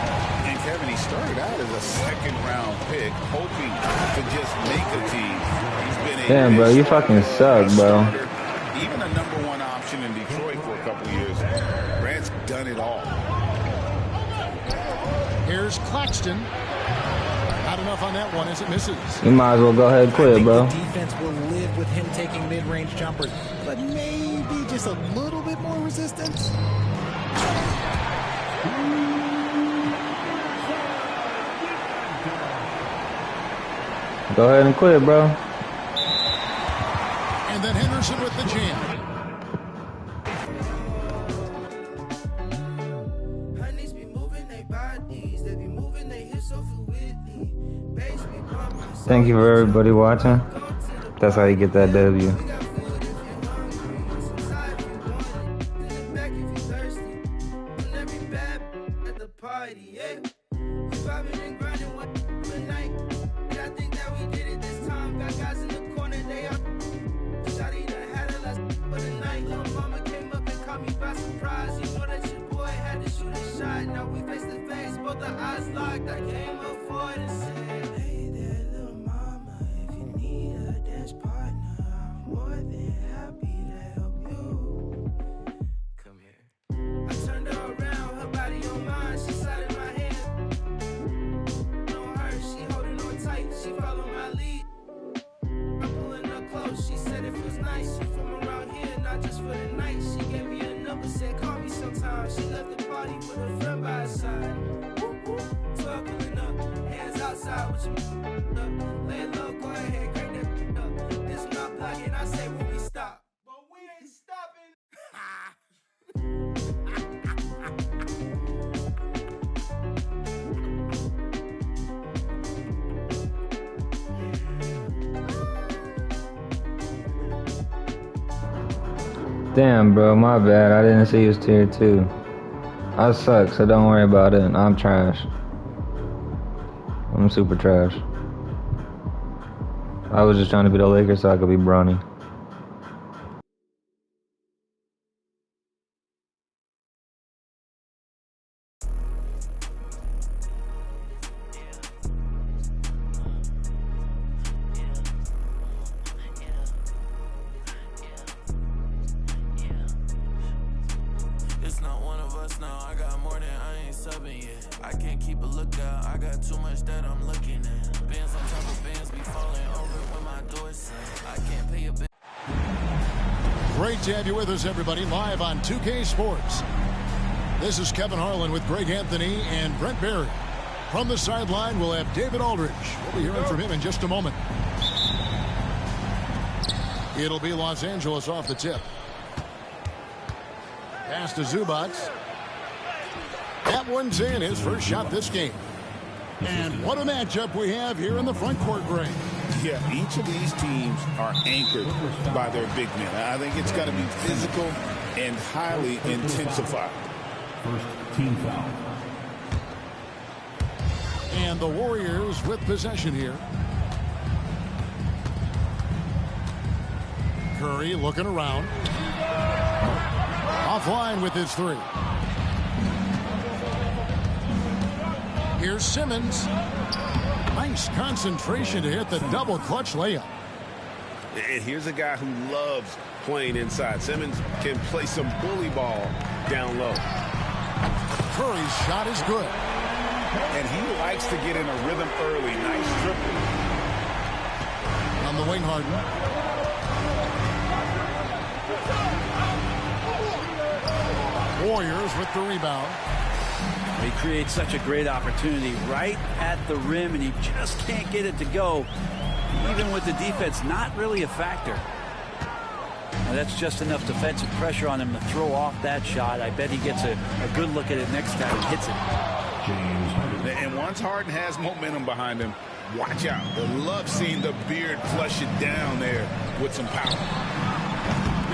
And Kevin, he started out as a second-round pick, hoping to just make a team. He's been a damn, bro, you fucking suck, bro. Even a #1 option in Detroit for a couple years. Grant's done it all. Here's Claxton. Not enough on that one as it misses. You might as well go ahead and quit, bro. The defense will live with him taking mid-range jumpers, but maybe just a little bit more resistance. Go ahead and quit, bro. And then Henderson with the jam. Thank you for everybody watching. That's how you get that W. Party, yeah. We poppin' and grindin'. for the night. She gave me a number, said call me sometime. She left the party with a friend by her side. 12 pulling up, hands outside with your up. Lay low, go ahead, crank that up. This my block and I say when we stop. But we ain't stopping. Damn, bro, my bad. I didn't see you was tier 2. I suck, so don't worry about it. I'm trash. I'm super trash. I was just trying to be the Lakers so I could be Bronny. It's not one of us now. I got more than I ain't subbing yet. I can't keep a lookout. I got too much that I'm looking at. Bands on top of bands be falling over when my door's set. I can't pay a bill. Great to have you with us, everybody, live on 2K Sports. This is Kevin Harlan with Greg Anthony and Brent Barry. From the sideline, we'll have David Aldridge. We'll be hearing from him in just a moment. It'll be Los Angeles off the tip. Pass to Zubac. That one's in, his first shot this game. And what a matchup we have here in the front court, Greg. Yeah, each of these teams are anchored by their big men. I think it's going to be physical and highly intensified. First team foul. And the Warriors with possession here. Curry looking around. Offline with his three. Here's Simmons. Nice concentration to hit the double clutch layup. And here's a guy who loves playing inside. Simmons can play some bully ball down low. Curry's shot is good. And he likes to get in a rhythm early. Nice triple. On the wing, Harden. Warriors with the rebound. He creates such a great opportunity right at the rim, and he just can't get it to go. Even with the defense, not really a factor. Now, that's just enough defensive pressure on him to throw off that shot. I bet he gets a good look at it next time he hits it. And once Harden has momentum behind him, watch out. I love seeing the beard flush it down there with some power.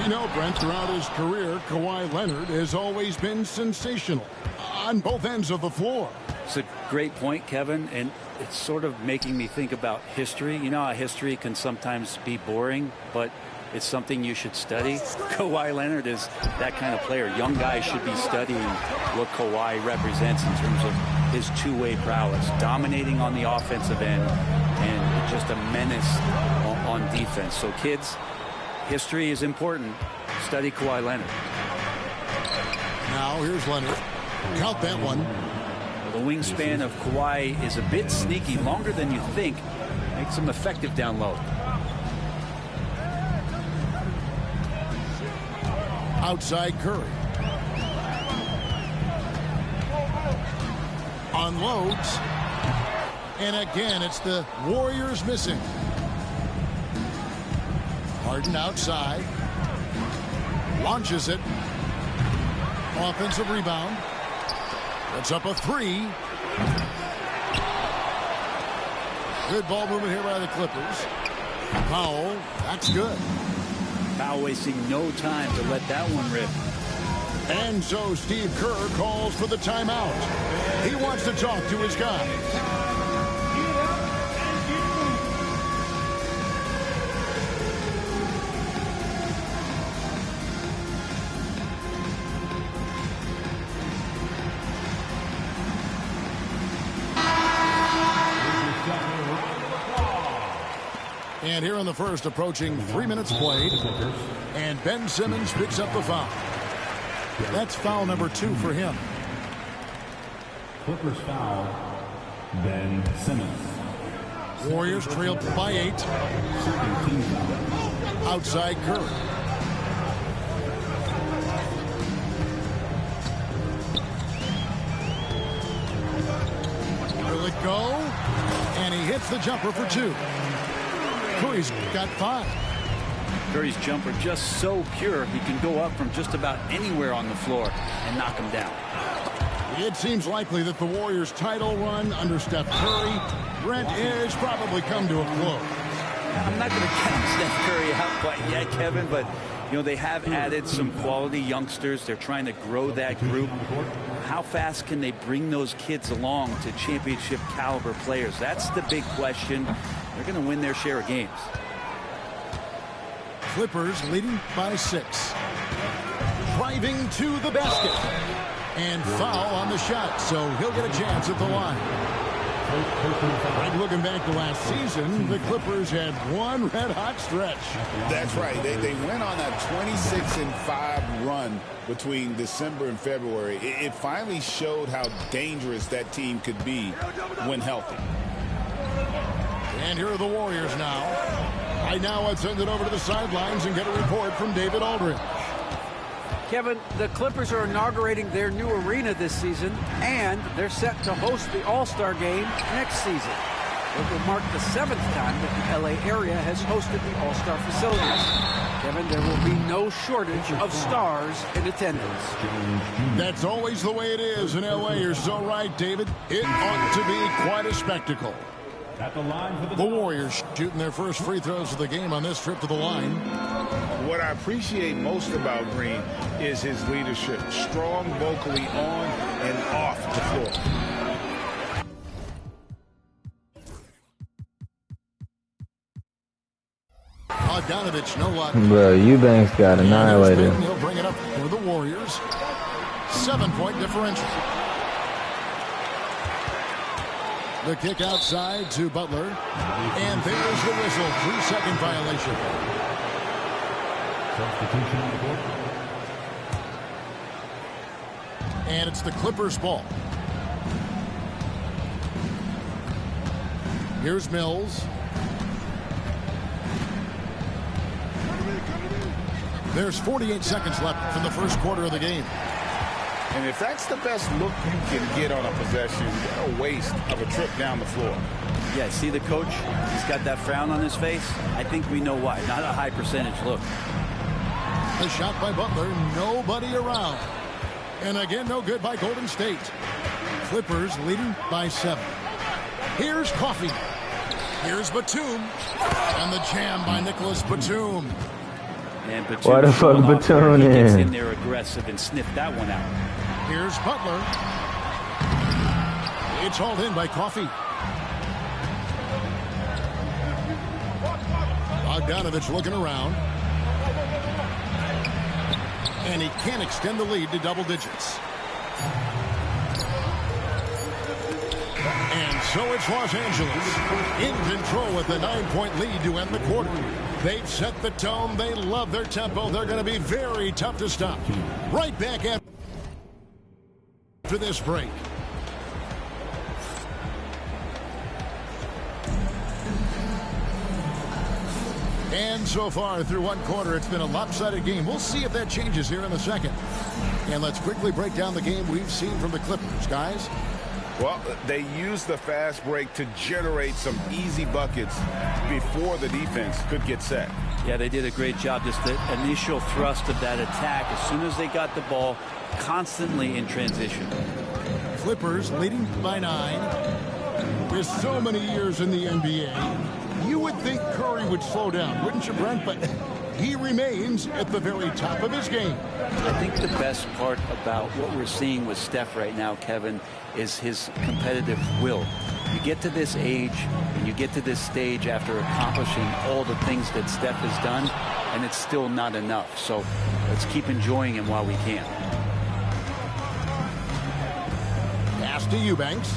We know, Brent, throughout his career, Kawhi Leonard has always been sensational on both ends of the floor. It's a great point, Kevin, and it's sort of making me think about history. You know how history can sometimes be boring, but it's something you should study. Kawhi Leonard is that kind of player. Young guys should be studying what Kawhi represents in terms of his two-way prowess, dominating on the offensive end, and just a menace on defense. So, kids, history is important. Study Kawhi Leonard. Now here's Leonard. Count that one. The wingspan of Kawhi is a bit sneaky, longer than you think. Makes him effective down low. Outside Curry. Unloads. And again, it's the Warriors missing. Harden outside. Launches it. Offensive rebound. That's up a three. Good ball movement here by the Clippers. Powell, that's good. Powell wasting no time to let that one rip. And so Steve Kerr calls for the timeout. He wants to talk to his guys. And here in the first, approaching 3 minutes played. And Ben Simmons picks up the foul. That's foul number 2 for him. Clippers foul, Ben Simmons. Warriors trail by 8. Outside Curry. it go. And he hits the jumper for 2. Curry's got 5. Curry's jumper just so pure, he can go up from just about anywhere on the floor and knock him down. It seems likely that the Warriors' title run under Steph Curry, Brent, is probably come to a close. I'm not going to count Steph Curry out quite yet, Kevin, but you know they have added some quality youngsters. They're trying to grow that group. How fast can they bring those kids along to championship caliber players? That's the big question. They're going to win their share of games. Clippers leading by 6. Driving to the basket. And foul on the shot, so he'll get a chance at the line. Right, looking back to last season, the Clippers had one red-hot stretch. That's right. They went on a 26-5 run between December and February. It finally showed how dangerous that team could be when healthy. And here are the Warriors now. Right now, let's send it over to the sidelines and get a report from David Aldridge. Kevin, the Clippers are inaugurating their new arena this season, and they're set to host the All-Star Game next season. It will mark the 7th time that the LA area has hosted the All-Star facilities. Kevin, there will be no shortage of stars in attendance. That's always the way it is in LA. You're so right, David. It ought to be quite a spectacle. The Warriors shooting their first free throws of the game on this trip to the line. What I appreciate most about Green is his leadership. Strong vocally on and off the floor. Bogdanovich, no luck. Bro, Eubanks got annihilated. He'll bring it up for the Warriors. 7-point differential. The kick outside to Butler. And there's the whistle. 3-second violation. And it's the Clippers' ball. Here's Mills. There's 48 seconds left in the first quarter of the game. And if that's the best look you can get on a possession, a waste of a trip down the floor. Yeah, see the coach? He's got that frown on his face. I think we know why. Not a high percentage look. The shot by Butler, nobody around. And again, no good by Golden State. Clippers leading by 7. Here's Coffey. Here's Batum. And the jam by Nicholas Batum. And Batum, why the fuck Batum he gets in in? there aggressive and sniffed that one out. Here's Butler. It's hauled in by Coffey. Bogdanovich looking around. And he can't extend the lead to double digits. And so it's Los Angeles in control with a 9-point lead to end the quarter. They've set the tone. They love their tempo. They're going to be very tough to stop. Right back after this break. And so far through one quarter, it's been a lopsided game. We'll see if that changes here in the second. And let's quickly break down the game we've seen from the Clippers, guys. Well, they used the fast break to generate some easy buckets before the defense could get set. Yeah, they did a great job. Just the initial thrust of that attack, as soon as they got the ball, constantly in transition. Clippers leading by 9. With so many years in the NBA, you would think Curry would slow down, wouldn't you, Brent? But he remains at the very top of his game. I think the best part about what we're seeing with Steph right now, Kevin, is his competitive will. You get to this age and you get to this stage after accomplishing all the things that Steph has done, and it's still not enough. So let's keep enjoying him while we can. Pass to Eubanks.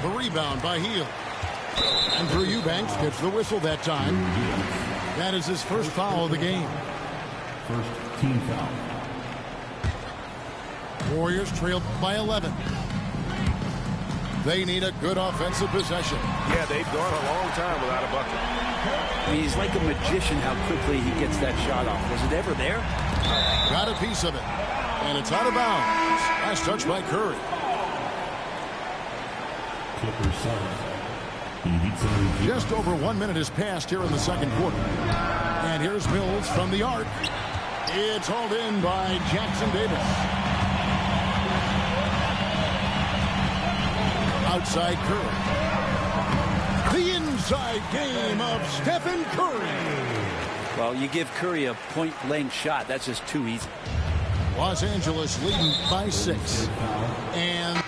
The rebound by Hield. Andrew Eubanks gets the whistle that time. That is his first foul of the game. First team foul. Warriors trailed by 11. They need a good offensive possession. Yeah, they've gone a long time without a bucket. I mean, he's like a magician how quickly he gets that shot off. Was it ever there? Got a piece of it. And it's out of bounds. Last touch by Curry. Just over 1 minute has passed here in the second quarter. And here's Mills from the arc. It's hauled in by Jackson Davis. Outside Curry. The inside game of Stephen Curry. Well, you give Curry a point-blank shot. That's just too easy. Los Angeles leading by 6. And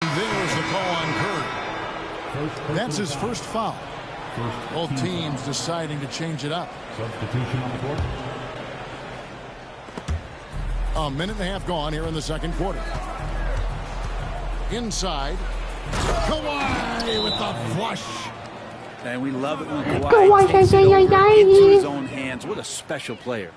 there's the call on Curry. That's his first foul. Both teams deciding to change it up. Substitution on the court. A minute and a half gone here in the second quarter. Inside. Kawhi with the flush. And we love it when Kawhi takes it over into his own hands. What a special player.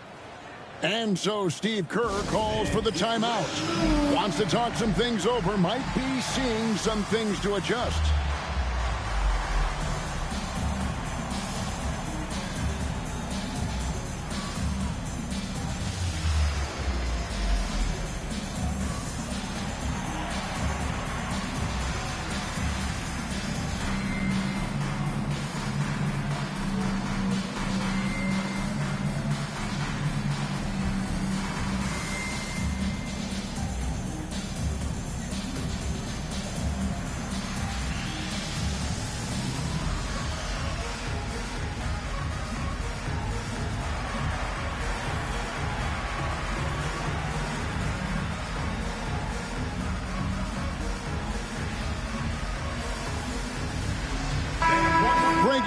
And so Steve Kerr calls for the timeout. Wants to talk some things over. Might be seeing some things to adjust.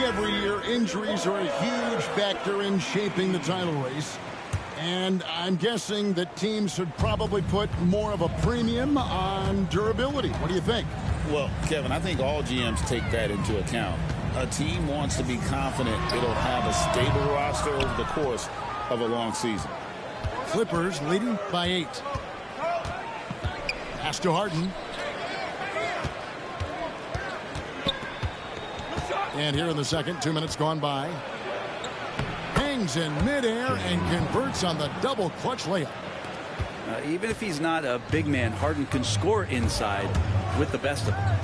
Every year, injuries are a huge factor in shaping the title race. And I'm guessing that teams should probably put more of a premium on durability. What do you think? Well, Kevin, I think all GMs take that into account. A team wants to be confident it'll have a stable roster over the course of a long season. Clippers leading by 8. Pass to Harden. And here in the second, 2 minutes gone by. Hangs in midair and converts on the double clutch layup. Even if he's not a big man, Harden can score inside with the best of them.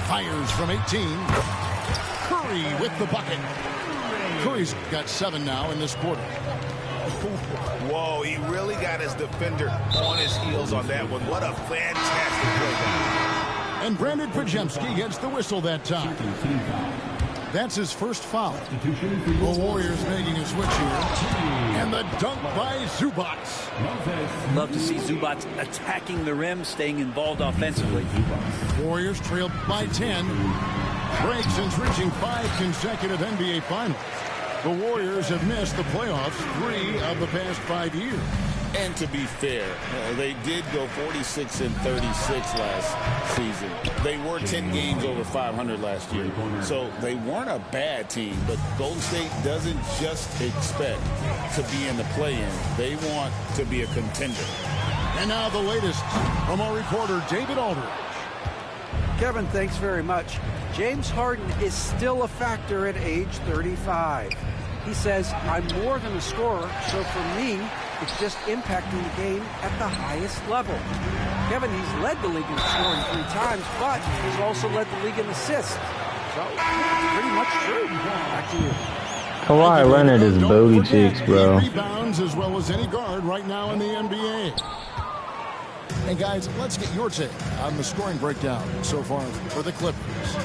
Fires from 18. Curry with the bucket. Curry's got 7 now in this quarter. Whoa, he really got his defender on his heels on that one. What a fantastic play. And Brandon Podziemski gets the whistle that time. That's his first foul. The Warriors making a switch here. And the dunk by Zubac. Love to see Zubac attacking the rim, staying involved offensively. Warriors trailed by 10. Break since reaching 5 consecutive NBA Finals. The Warriors have missed the playoffs 3 of the past 5 years. And to be fair, they did go 46-36 last season. They were 10 games over 500 last year. So they weren't a bad team, but Golden State doesn't just expect to be in the play-in. They want to be a contender. And now the latest from our reporter, David Aldridge. Kevin, thanks very much. James Harden is still a factor at age 35. He says, I'm more than a scorer, so for me, it's just impacting the game at the highest level. Kevin, he's led the league in scoring 3 times, but he's also led the league in assists. So, pretty much true. Back to you. Kawhi Leonard is booty cheeks, bro. Rebounds as well as any guard right now in the NBA. And guys, let's get your take on the scoring breakdown so far for the Clippers.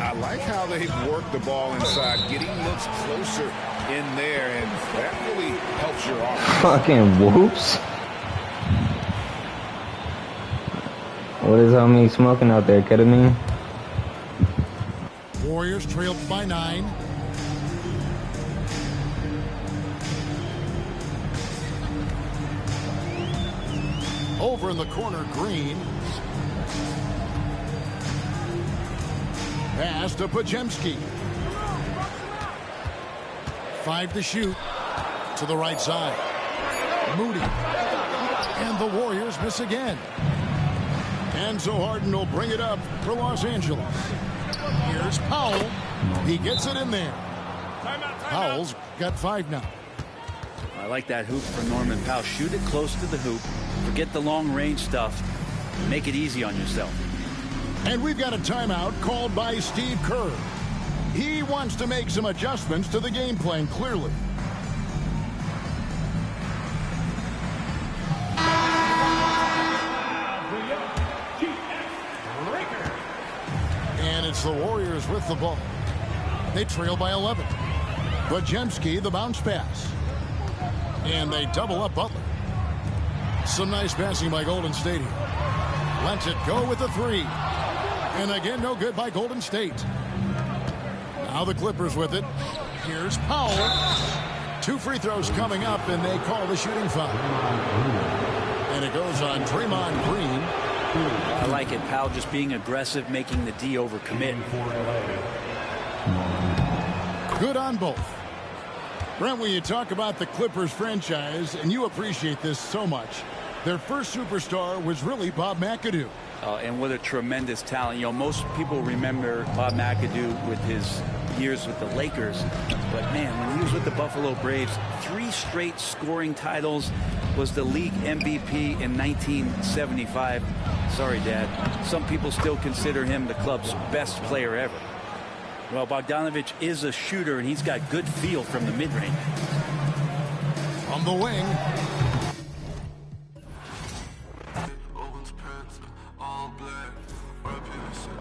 I like how they've worked the ball inside, getting looks closer in there, and that really helps your offense. Fucking whoops. What is homie smoking out there, ketamine? Warriors trailed by 9. Over in the corner, Green. Pass to Podziemski. 5 to shoot. To the right side. Moody. And the Warriors miss again. Enzo Harden will bring it up for Los Angeles. Here's Powell. He gets it in there. Powell's got 5 now. I like that hoop for Norman Powell. Shoot it close to the hoop. Forget the long range stuff. Make it easy on yourself. And we've got a timeout called by Steve Kerr. He wants to make some adjustments to the game plan, clearly. And it's the Warriors with the ball. They trail by 11. Podziemski, the bounce pass. And they double up Butler. Some nice passing by Golden State here. Lets it go with the 3. And again, no good by Golden State. Now the Clippers with it. Here's Powell. 2 free throws coming up, and they call the shooting foul. And it goes on Draymond Green. I like it. Powell just being aggressive, making the D overcommit. Good on both. Brent, when you talk about the Clippers franchise, and you appreciate this so much, their first superstar was really Bob McAdoo. And what a tremendous talent. You know, most people remember Bob McAdoo with his years with the Lakers. But, man, when he was with the Buffalo Braves, 3 straight scoring titles, was the league MVP in 1975. Sorry, Dad. Some people still consider him the club's best player ever. Well, Bogdanovich is a shooter, and he's got good feel from the mid-range. On the wing.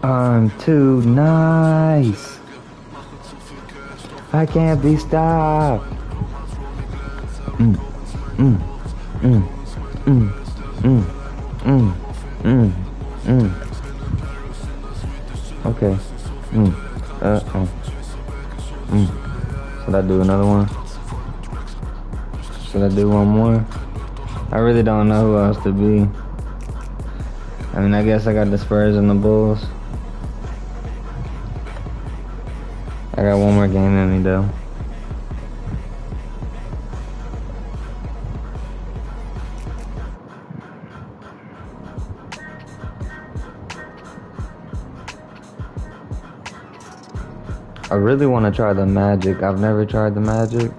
I'm too nice. I can't be stopped. Okay. Should I do another one? Should I do one more? I really don't know who else to be. I mean, I guess I got the Spurs and the Bulls. I got one more game in me, though. I really want to try the Magic. I've never tried the Magic.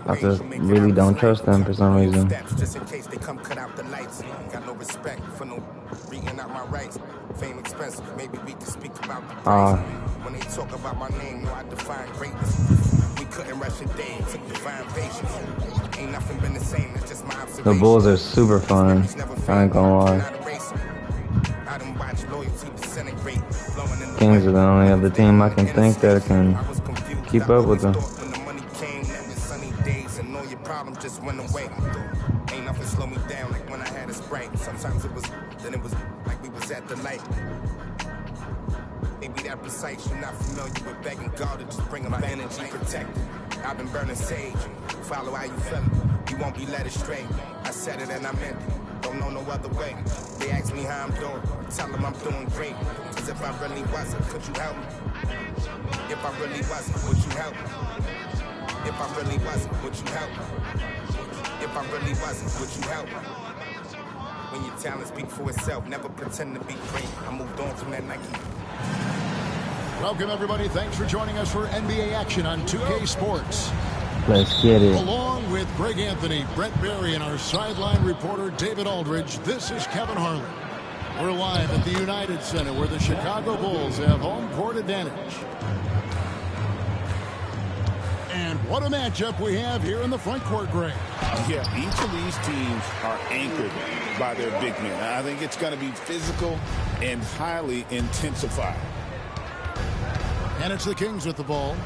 I just really don't trust them for some reason. Just in case they come cut out the lights. Got no respect for no reading out my rights. Fame expensive. Maybe we can speak about the price. When they talk about my name, no, I define greatness. We couldn't rush a day. Took divine patience. Ain't nothing been the same. That's just my observation. The Bulls are super fun. I ain't gonna lie. I done watched loyalty disintegrate. Kings are the only other team I can think that can keep up with them. Just went away. Ain't nothing slow me down like when I had a Sprite. Sometimes it was like we was at the light. Maybe that precise, you're not familiar with begging God to just bring my energy protected. I've been burning sage, follow how you feel. You won't be led astray. I said it and I meant it. Don't know no other way. They ask me how I'm doing. Tell them I'm doing great. Cause if I really wasn't, could you help me? If I really wasn't, would you help me? If I really wasn't, would you help me? If I really wasn't, would you help me? When your talent speaks for itself, never pretend to be great. I moved on from that Nike. Welcome, everybody. Thanks for joining us for NBA action on 2K Sports. Let's get it. Along with Greg Anthony, Brett Berry, and our sideline reporter, David Aldridge, this is Kevin Harlan. We're live at the United Center, where the Chicago Bulls have home court advantage. And what a matchup we have here in the front court, Greg. Yeah, each of these teams are anchored by their big men. I think it's going to be physical and highly intensified. And it's the Kings with the ball.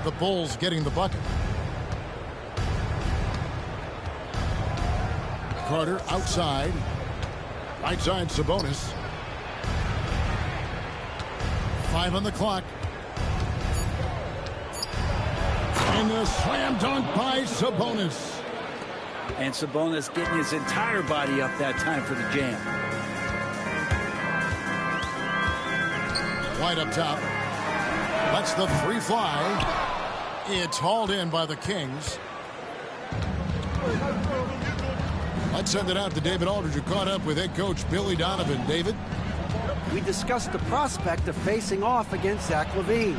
The Bulls getting the bucket. Carter outside. Right side Sabonis. 5 on the clock. And the slam dunk by Sabonis. And Sabonis getting his entire body up that time for the jam. White up top. Lets the three fly. It's hauled in by the Kings. Let's send it out to David Aldridge, who caught up with head coach Billy Donovan. David? We discussed the prospect of facing off against Zach LaVine.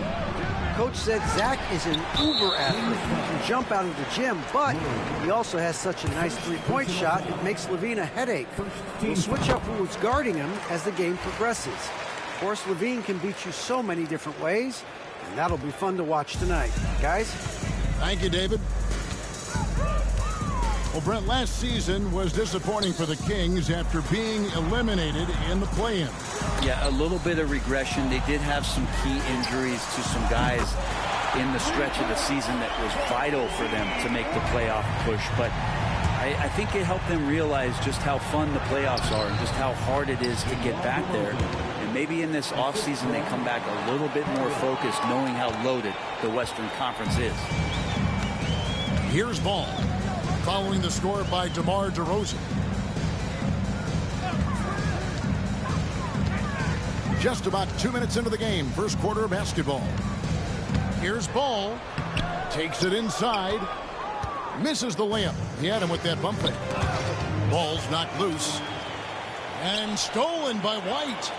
Coach said Zach is an uber athlete. He can jump out of the gym, but he also has such a nice three-point shot, it makes LaVine a headache. We'll switch up who's guarding him as the game progresses. Of course, LaVine can beat you so many different ways, and that'll be fun to watch tonight. Guys? Thank you, David. Well, Brent, last season was disappointing for the Kings after being eliminated in the play-in. Yeah, a little bit of regression. They did have some key injuries to some guys in the stretch of the season that was vital for them to make the playoff push. But I think it helped them realize just how fun the playoffs are and just how hard it is to get back there. And maybe in this offseason they come back a little bit more focused, knowing how loaded the Western Conference is. Here's Ball, following the score by DeMar DeRozan. Just about 2 minutes into the game, first quarter of basketball. Here's Ball, takes it inside, misses the layup. He had him with that bump fake. Ball's knocked loose and stolen by White.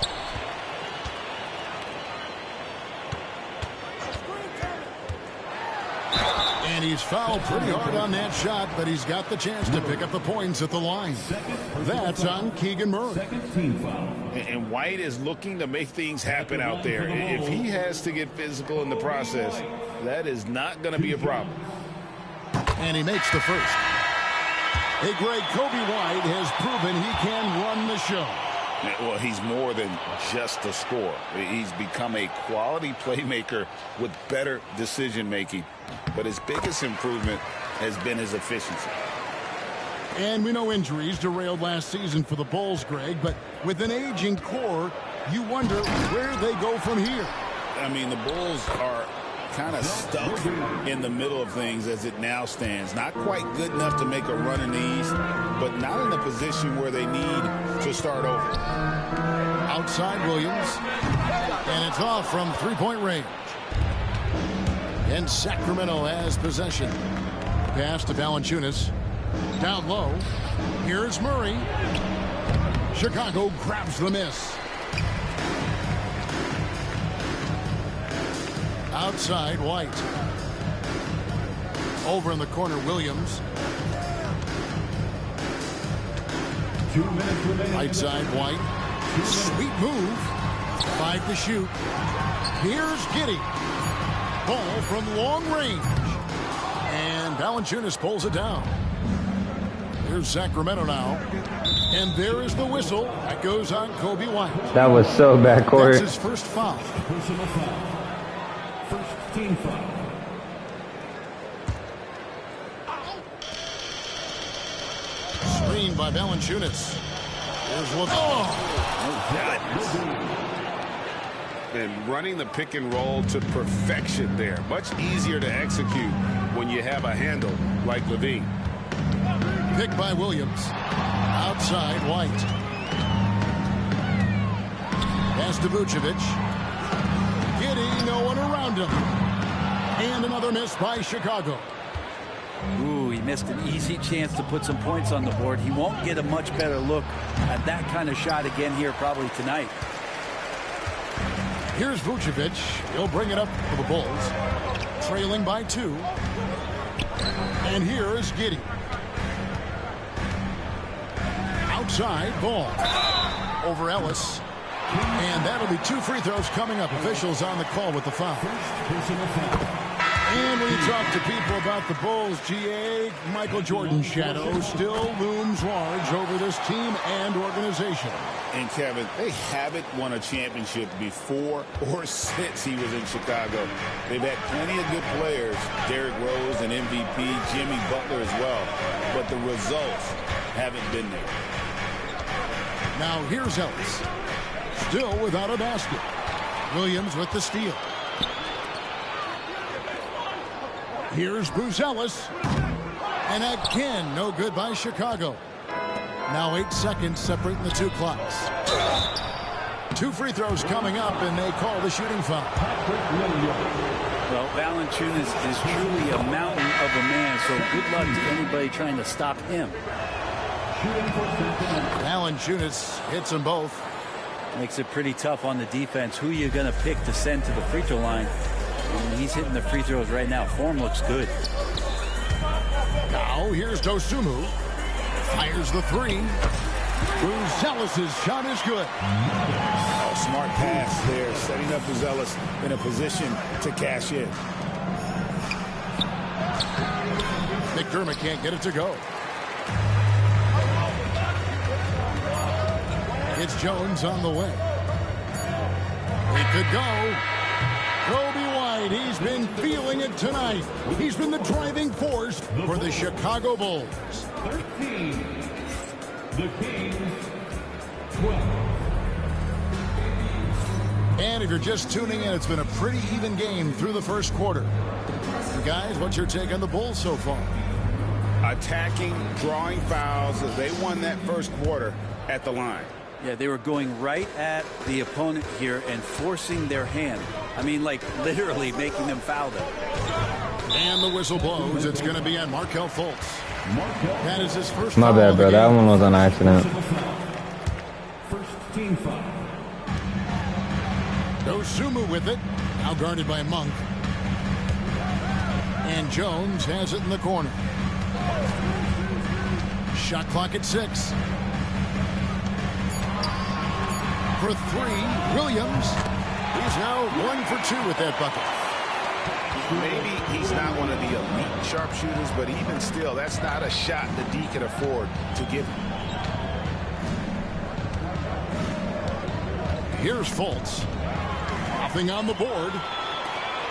And he's fouled pretty hard on that shot, but he's got the chance to pick up the points at the line. That's on Keegan Murray. And White is looking to make things happen out there. If he has to get physical in the process, that is not going to be a problem. And he makes the first. Hey, Greg, Kobe White has proven he can run the show. Well, he's more than just a scorer. He's become a quality playmaker with better decision-making. But his biggest improvement has been his efficiency. And we know injuries derailed last season for the Bulls, Greg, but with an aging core, you wonder where they go from here. I mean, the Bulls are kind of stuck in the middle of things as it now stands. Not quite good enough to make a run in the East, but not in a position where they need to start over. Outside Williams, and it's off from three-point range. And Sacramento has possession. Pass to Valanciunas. Down low. Here's Murray. Chicago grabs the miss. Outside White. Over in the corner, Williams. Right side, White. Sweet move. 5 to shoot. Here's Giddey. Ball from long range. And Valanciunas pulls it down. Here's Sacramento now. And there is the whistle. That goes on Kobe White. That was so backcourt. That's his first foul. Personal foul. First team foul. Screen by Valanciunas. Here's one. And running the pick and roll to perfection there. Much easier to execute when you have a handle like LaVine. Pick by Williams. Outside White. Pass to Vucevic. Giddey, no one around him. And another miss by Chicago. Ooh, he missed an easy chance to put some points on the board. He won't get a much better look at that kind of shot again here probably tonight. Here's Vucevic. He'll bring it up for the Bulls. Trailing by 2. And here is Giddey. Outside, Ball. Over Ellis. And that'll be 2 free throws coming up. Officials on the call with the foul. And when you talk to people about the Bulls, GA, Michael Jordan's shadow still looms large over this team and organization. And Kevin, they haven't won a championship before or since he was in Chicago. They've had plenty of good players, Derrick Rose and MVP, Jimmy Butler as well, but the results haven't been there. Now here's Ellis, still without a basket. Williams with the steal. Here's Bruce Ellis. And again, no good by Chicago. Now 8 seconds separating the 2 clocks. 2 free throws coming up, and they call the shooting foul. Well, Valanciunas is truly a mountain of a man, so good luck to anybody trying to stop him. Valanciunas hits them both. Makes it pretty tough on the defense. Who you going to pick to send to the free throw line? And he's hitting the free throws right now. Form looks good. Now here's Dosunmu. Fires the 3. Zealous' shot is good. A smart pass there, setting up Zealous in a position to cash in. McDermott can't get it to go. It's Jones on the way. It could go. Kobe White, he's been feeling it tonight. He's been the driving force for the Chicago Bulls. 13. The Kings, 12. And if you're just tuning in, it's been a pretty even game through the first quarter. Guys, what's your take on the Bulls so far? Attacking, drawing fouls. They won that first quarter at the line. Yeah, they were going right at the opponent here and forcing their hand. I mean, like literally making them foul them. And the whistle blows. It's going to be on Markelle Fultz. That is his first My bad, bro. That one was on accident. First team foul. Dosunmu with it. Now guarded by Monk. And Jones has it in the corner. Shot clock at 6. For 3, Williams. He's now 1 for 2 with that bucket. Maybe he's not one of the elite sharpshooters, but even still, that's not a shot that D can afford to give him. Here's Fultz. Nothing on the board.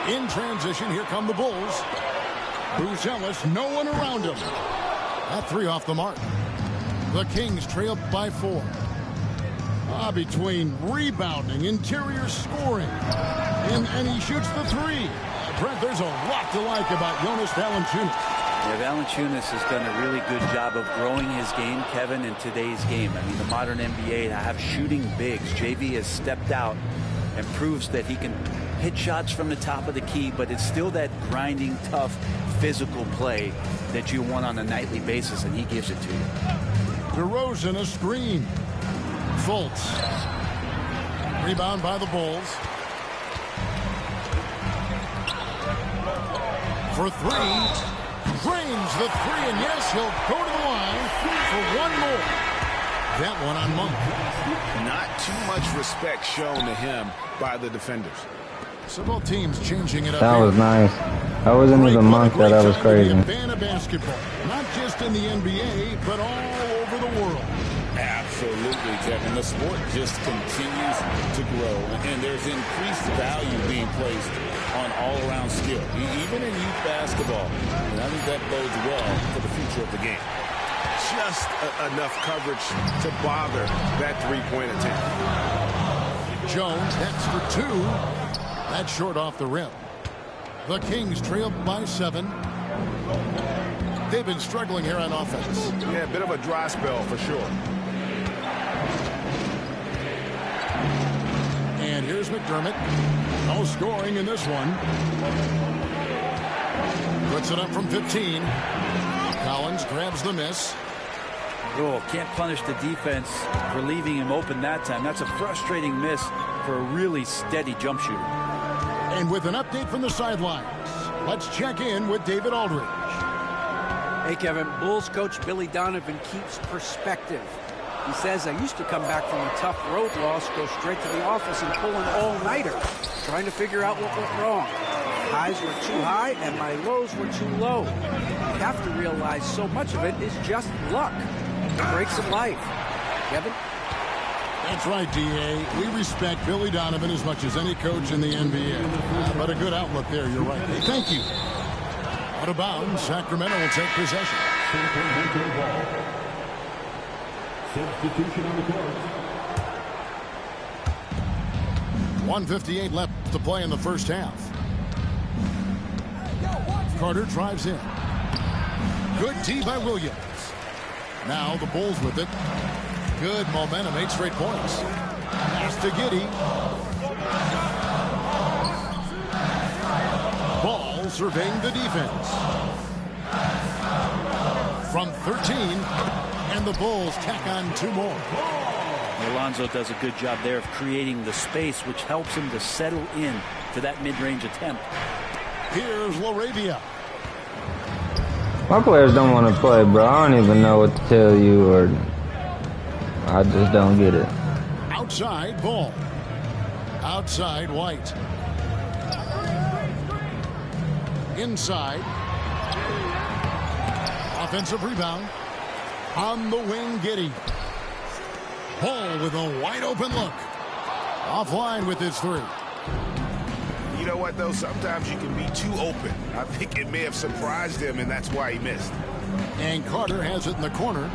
In transition, here come the Bulls. Zealous, no one around him. That 3 off the mark. The Kings trail by 4. Between rebounding, interior scoring, and he shoots the 3. Brent, there's a lot to like about Jonas Valanciunas. Yeah, Valanciunas has done a really good job of growing his game, Kevin, in today's game. I mean, the modern NBA have shooting bigs. JV has stepped out and proves that he can hit shots from the top of the key, but it's still that grinding, tough, physical play that you want on a nightly basis, and he gives it to you. DeRozan a screen. Fultz. Rebound by the Bulls. For 3. Drains the 3, and yes, he'll go to the line for 1 more. That one on Monk. Not too much respect shown to him by the defenders. So both teams changing it up. That was nice. That wasn't even Monk, though. That was crazy. A fan of basketball, not just in the NBA, but all over the world. Absolutely, Kevin. The sport just continues to grow, and there's increased value being placed on all-around skill, even in youth basketball. And I think that bodes well for the future of the game. Just enough coverage to bother that 3-point attempt. Jones heads for 2. That's short off the rim. The Kings trail by 7. They've been struggling here on offense. Yeah, a bit of a dry spell for sure. And here's McDermott. No scoring in this one. Puts it up from 15. Collins grabs the miss. Oh, can't punish the defense for leaving him open that time. That's a frustrating miss for a really steady jump shooter. And with an update from the sidelines, let's check in with David Aldridge. Hey, Kevin, Bulls coach Billy Donovan keeps perspective. He says, I used to come back from a tough road loss, go straight to the office and pull an all-nighter, trying to figure out what went wrong. Highs were too high and my lows were too low. You have to realize so much of it is just luck. The breaks of life. Kevin? That's right, D.A. We respect Billy Donovan as much as any coach in the NBA. But a good outlook there, you're right. Thank you. Out of bounds, Sacramento will take possession. Substitution on the court. 1:58 left to play in the first half. Carter drives in. Good D by Williams. Now the Bulls with it. Good momentum, 8 straight points. Pass to Giddey. Ball surveying the defense. From 13, and the Bulls tack on 2 more. Alonzo does a good job there of creating the space, which helps him to settle in to that mid-range attempt. Here's LaRavia. My players don't want to play, bro. I don't even know what to tell you, or I just don't get it. Outside Ball. Outside White. Inside. Offensive rebound. On the wing, Giddey. Ball with a wide open look. Offline with his 3. You know what, though? Sometimes you can be too open. I think it may have surprised him, and that's why he missed. And Carter has it in the corner.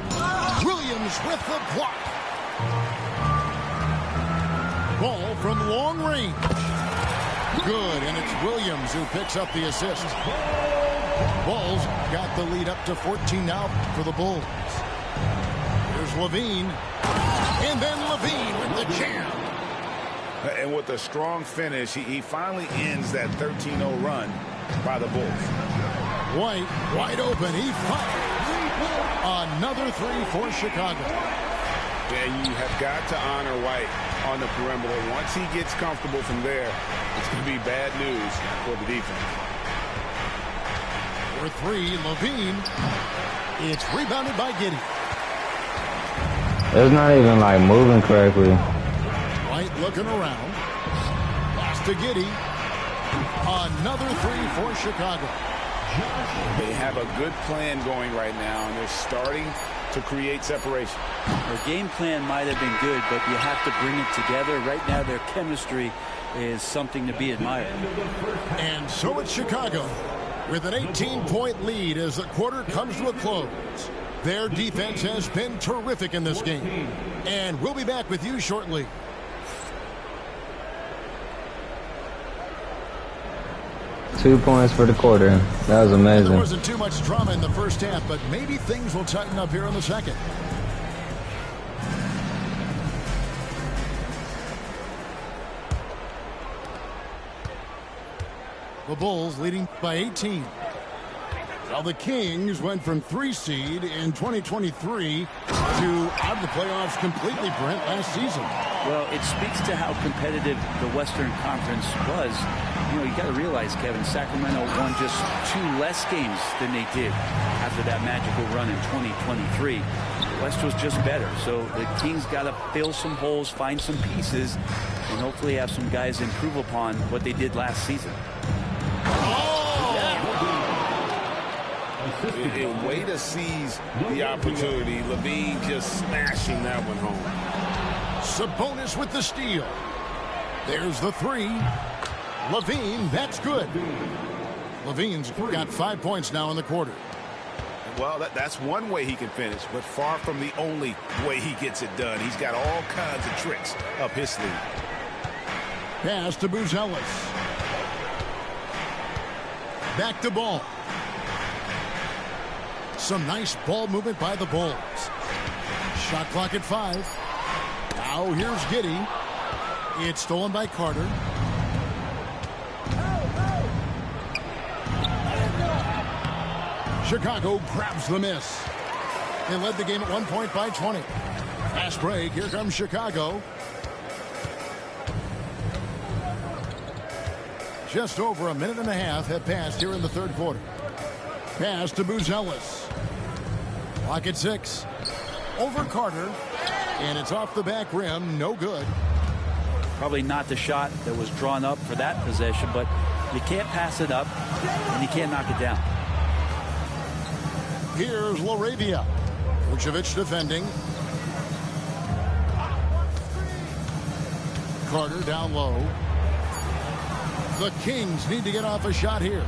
Williams with the block. Ball from long range. Good, and it's Williams who picks up the assist. Bulls got the lead up to 14 now for the Bulls. Here's LaVine. And then LaVine with the jam. And with a strong finish, he finally ends that 13-0 run by the Bulls. White wide open. He fired. Another 3 for Chicago. Yeah, you have got to honor White on the perimeter. Once he gets comfortable from there, it's going to be bad news for the defense. For 3, LaVine. It's rebounded by Giddey. It's not even like moving correctly. White looking around. Pass to Giddey. Another 3 for Chicago. They have a good plan going right now, and they're starting to create separation. Their game plan might have been good, but you have to bring it together. Right now, their chemistry is something to be admired. And so it's Chicago with an 18-point lead as the quarter comes to a close. Their defense has been terrific in this game. And we'll be back with you shortly. Two points for the quarter. That was amazing. There wasn't too much drama in the first half, but maybe things will tighten up here in the second. The Bulls leading by 18. Now the Kings went from 3 seed in 2023 to out of the playoffs completely, Brent, last season. Well, it speaks to how competitive the Western Conference was. You know, you got to realize, Kevin, Sacramento won just 2 less games than they did after that magical run in 2023. The West was just better. So the Kings got to fill some holes, find some pieces, and hopefully have some guys improve upon what they did last season. A way to seize the opportunity. LaVine just smashing that one home. Sabonis with the steal. There's the 3. LaVine, that's good. LaVine's got 5 points now in the quarter. Well, that's one way he can finish, but far from the only way he gets it done. He's got all kinds of tricks up his sleeve. Pass to Buzelis. Back to Ball. Some nice ball movement by the Bulls. Shot clock at 5. Now here's Giddey. It's stolen by Carter. Chicago grabs the miss. They led the game at 1 point by 20. Fast break. Here comes Chicago. Just over a minute and a half have passed here in the third quarter. Pass to Buzelis. Clock at 6. Over Carter. And it's off the back rim. No good. Probably not the shot that was drawn up for that possession, but you can't pass it up and you can't knock it down. Here's LaRavia. Vucevic defending. Carter down low. The Kings need to get off a shot here.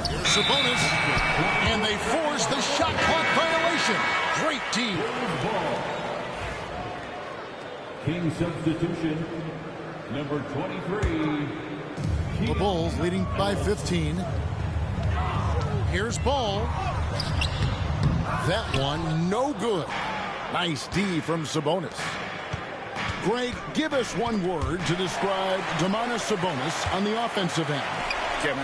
Here's Sabonis. And they force the shot clock violation. Great team. King substitution, number 23. The Bulls leading by 15. Here's Ball. That one no good. Nice D from Sabonis. Greg, give us one word to describe Domantas Sabonis on the offensive end. Kevin,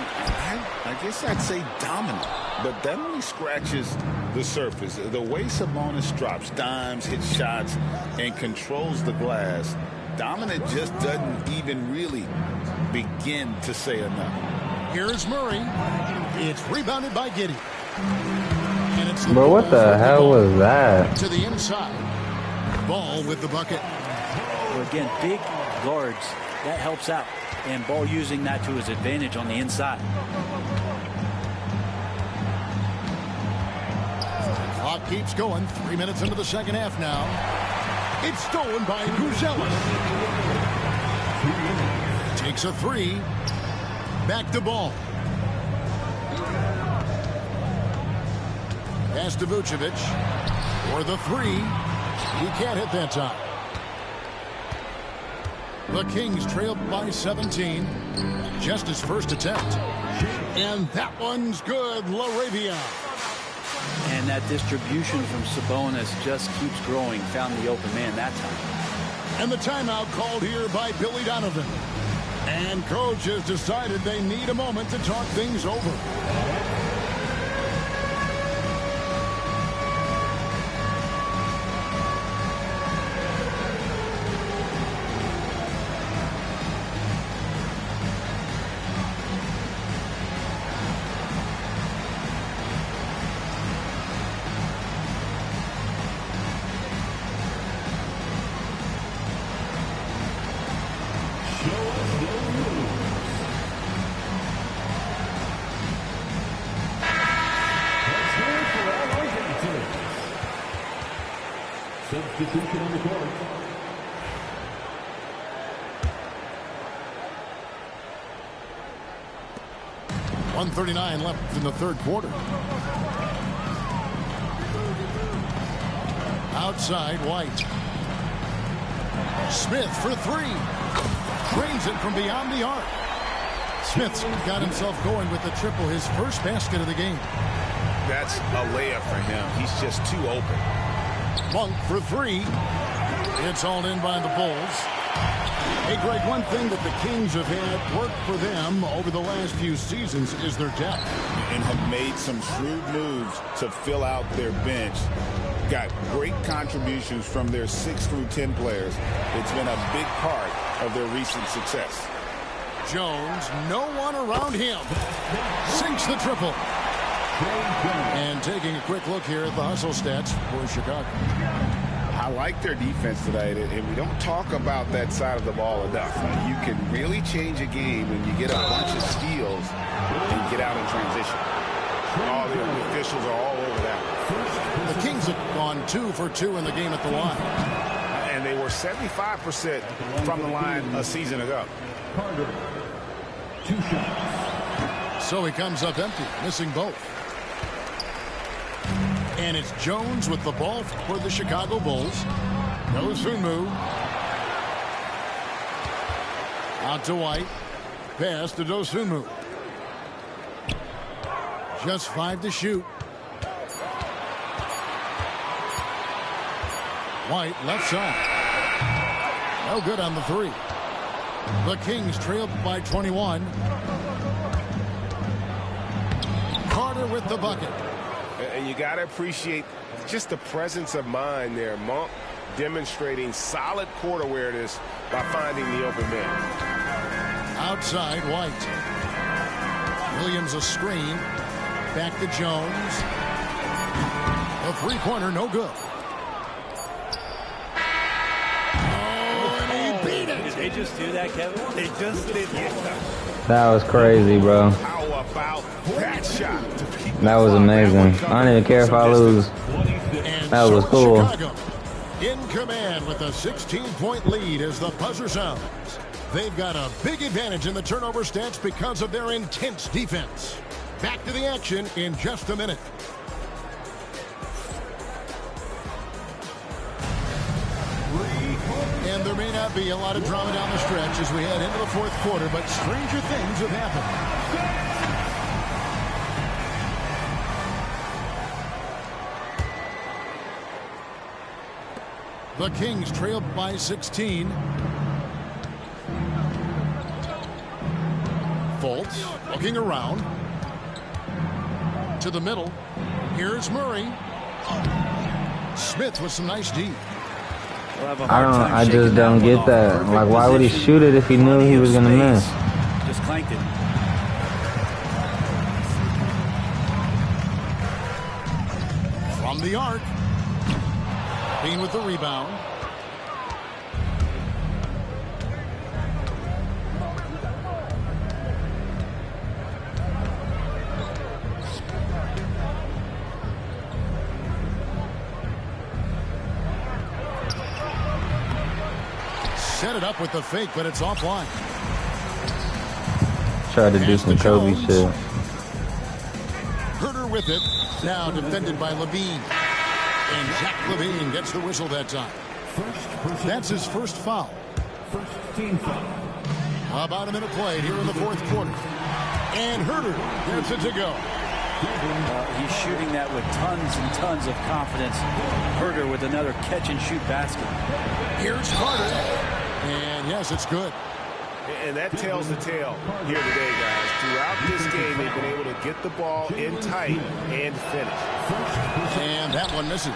I guess I'd say dominant, but that only scratches the surface. The way Sabonis drops dimes, hits shots, and controls the glass, dominant just doesn't even really begin to say enough. Here's Murray. It's rebounded by Giddey. And it's Bro, what the hell was that? To the inside. Ball with the bucket. Well, again, big guards, that helps out. And Ball using that to his advantage on the inside. Clock keeps going. 3 minutes into the second half now. It's stolen by Guzella. Takes a three. Back to Ball. Pass to Vucevic. For the three. He can't hit that time. The Kings trailed by 17. Just his first attempt. And that one's good. LaRavia. And that distribution from Sabonis just keeps growing. Found the open man that time. And the timeout called here by Billy Donovan. And coach has decided they need a moment to talk things over. Substitution on the court. .139 left in the third quarter. Outside, White. Smith for three. Drains it from beyond the arc. Smith's got himself going with the triple, his first basket of the game. That's a layup for him. He's just too open. Monk for three. It's all in by the Bulls. Hey, Greg, one thing that the Kings have had work for them over the last few seasons is their depth. And have made some shrewd moves to fill out their bench. Got great contributions from their 6 through 10 players. It's been a big part of their recent success. Jones, no one around him. Sinks the triple. And taking a quick look here at the hustle stats for Chicago. I like their defense tonight, and we don't talk about that side of the ball enough. You can really change a game when you get a bunch of steals and get out in transition. All the officials are all over that. The Kings have gone 2 for 2 in the game at the line. And they were 75% from the line a season ago. Carter, 2 shots. So he comes up empty, missing both. And it's Jones with the ball for the Chicago Bulls. Dosunmu. Out to White. Pass to Dosunmu. Just 5 to shoot. White left side. No good on the three. The Kings trailed by 21. Carter with the bucket. And you got to appreciate just the presence of mind there. Monk demonstrating solid court awareness by finding the open man. Outside, White. Williams a screen. Back to Jones. A three-pointer, no good. Oh, and he beat it. Did they just do that, Kevin? They just did that. That was crazy, bro. How about that shot? That was amazing. I don't even care if I lose. That was cool. Chicago in command with a 16-point lead as the buzzer sounds. They've got a big advantage in the turnover stats because of their intense defense. Back to the action in just a minute. And there may not be a lot of drama down the stretch as we head into the fourth quarter, but stranger things have happened. The Kings trail by 16. Fultz looking around. To the middle. Here's Murray. Smith with some nice D. I just don't get that. Like, why would he shoot it if he knew he was going to miss? Just clanked it. From the arc. Bean with the rebound. Set it up with the fake, but it's offline. Try to do some Kobe shit. Herder with it. Now defended by Levine. And Zach Levine gets the whistle that time. That's his first foul. First team foul. About a minute played here in the fourth quarter. And Herder gets it to go. He's shooting that with tons and tons of confidence. Herder with another catch-and-shoot basket. Here's Carter. And yes, it's good. And that tells the tale here today, guys. Throughout this game, they've been able to get the ball in tight and finish. And that one misses.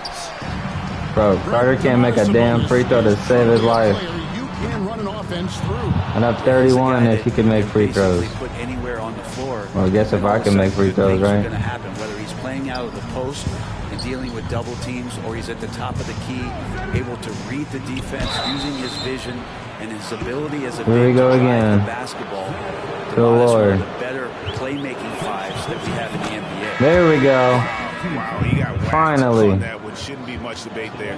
Bro, Carter can't make a damn free throw to save his life. You can run an offense through. And up 31 if he can make free throws. Put anywhere on the floor. Well, I guess if I can make free throws, right? Going to happen, whether he's playing out of the post and dealing with double teams, or he's at the top of the key, able to read the defense, using his vision and his ability as a Here we go again. Basketball. Good Lord. The better playmaking fives that we have in the NBA. There we go. Wow, he got finally. on that, which shouldn't be much debate there.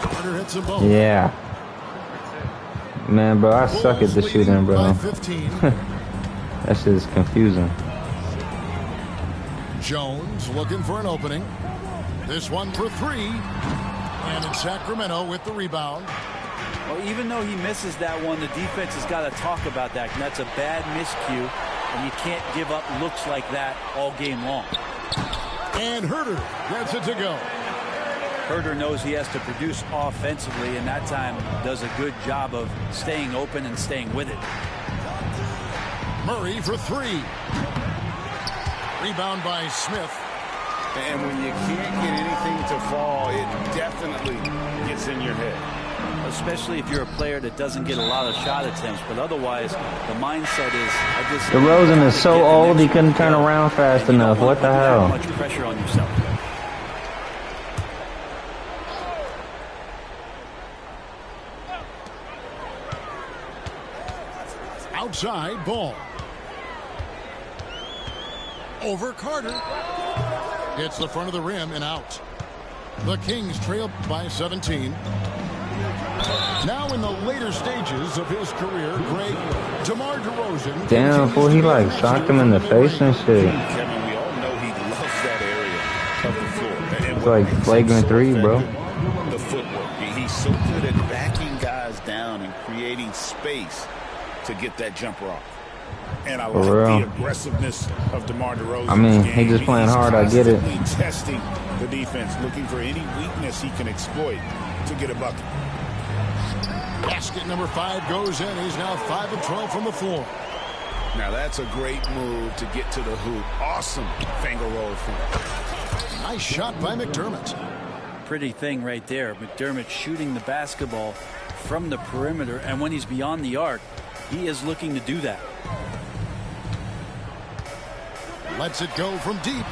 Carter hits them both. Yeah. Man, bro, I suck at the shooting, bro. That shit is confusing. Jones looking for an opening. This one for three. And it's Sacramento with the rebound. Well, even though he misses that one, the defense has got to talk about that. And that's a bad miscue, and you can't give up looks like that all game long. And Herder gets it to go. Herder knows he has to produce offensively, and that time does a good job of staying open and staying with it. Murray for three. Rebound by Smith. And when you can't get anything to fall, it definitely gets in your head. Especially if you're a player that doesn't get a lot of shot attempts, but otherwise the mindset is DeRozan is so old he couldn't turn around fast enough. What the hell? Much pressure on yourself. Outside ball. Over Carter. Hits the front of the rim and out. The Kings trail by 17. Now in the later stages of his career, Greg, DeMar DeRozan. Damn, fool, he like socked him in the face and shit. Kevin, we all know he loves that area of the floor. It's like flagrant three, bro. The footwork. He's so good at backing guys down and creating space to get that jumper off. And I like the aggressiveness of DeMar DeRozan. I mean, he's just playing hard, I get it. Testing the defense, looking for any weakness he can exploit to get a bucket. Basket number 5 goes in. He's now 5 of 12 from the floor. Now that's a great move to get to the hoop. Awesome finger roll from him. Nice shot by McDermott. Pretty thing right there. McDermott shooting the basketball from the perimeter, and when he's beyond the arc, he is looking to do that. Lets it go from deep.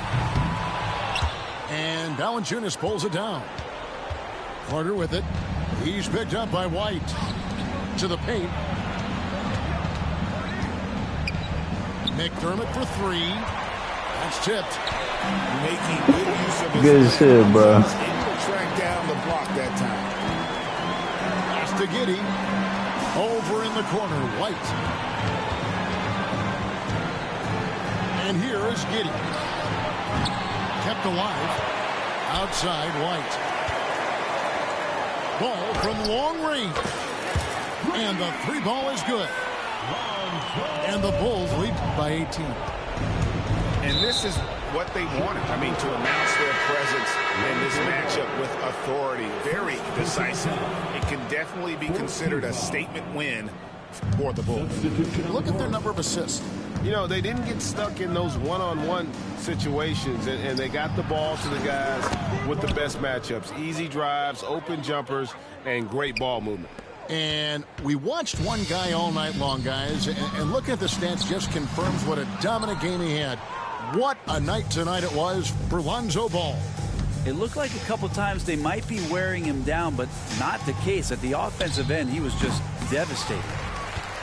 And Valanciunas pulls it down. Carter with it. He's picked up by White. To the paint. McDermott for three. That's tipped. Making good use of his good shit, bro. Able to track down the block that time. Pass to Giddey. Over in the corner, White. And here is Giddey. Kept alive. Outside, White. Ball from long range. And the three ball is good. And the Bulls lead by 18. And this is what they wanted. I mean, to announce their presence in this matchup with authority, very decisive. It can definitely be considered a statement win for the Bulls. Look at their number of assists. You know, they didn't get stuck in those one-on-one situations, and they got the ball to the guys with the best matchups. Easy drives, open jumpers, and great ball movement. And we watched one guy all night long, guys, and looking at the stats just confirms what a dominant game he had. What a night tonight it was for Lonzo Ball. It looked like a couple times they might be wearing him down, but not the case. At the offensive end, he was just devastating.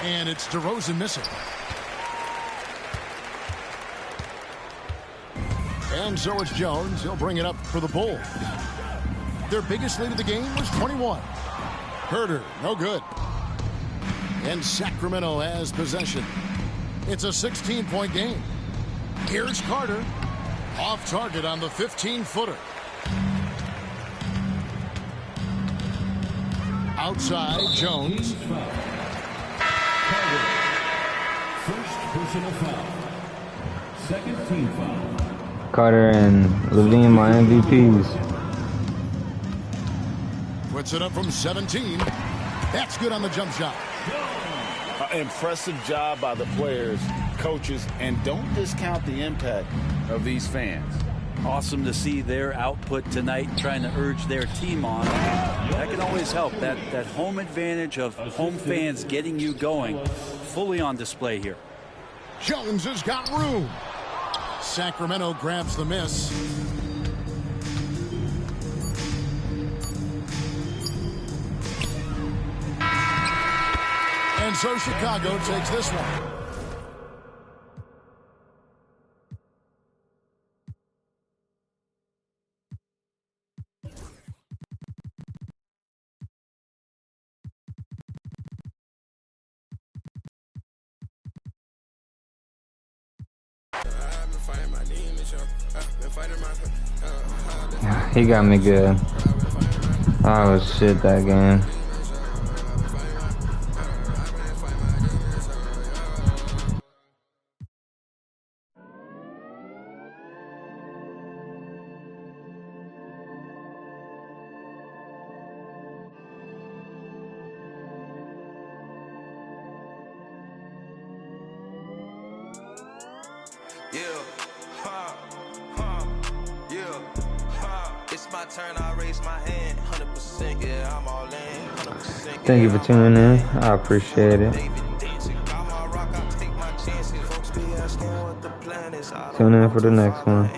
And it's DeRozan missing. And so it's Jones. He'll bring it up for the Bulls. Their biggest lead of the game was 21. Herter, no good. And Sacramento has possession. It's a 16-point game. Here's Carter. Off target on the 15-footer. Outside, Jones. First personal foul. Second team foul. Carter and Levine, my MVPs. Puts it up from 17. That's good on the jump shot. Impressive job by the players, coaches, and don't discount the impact of these fans. Awesome to see their output tonight, trying to urge their team on. That can always help. That home advantage of home fans getting you going, fully on display here. Jones has got room. Sacramento grabs the miss. And so Chicago takes this one. He got me good. I was shit that game. Thank you for tuning in. I appreciate it. Tune in for the next one.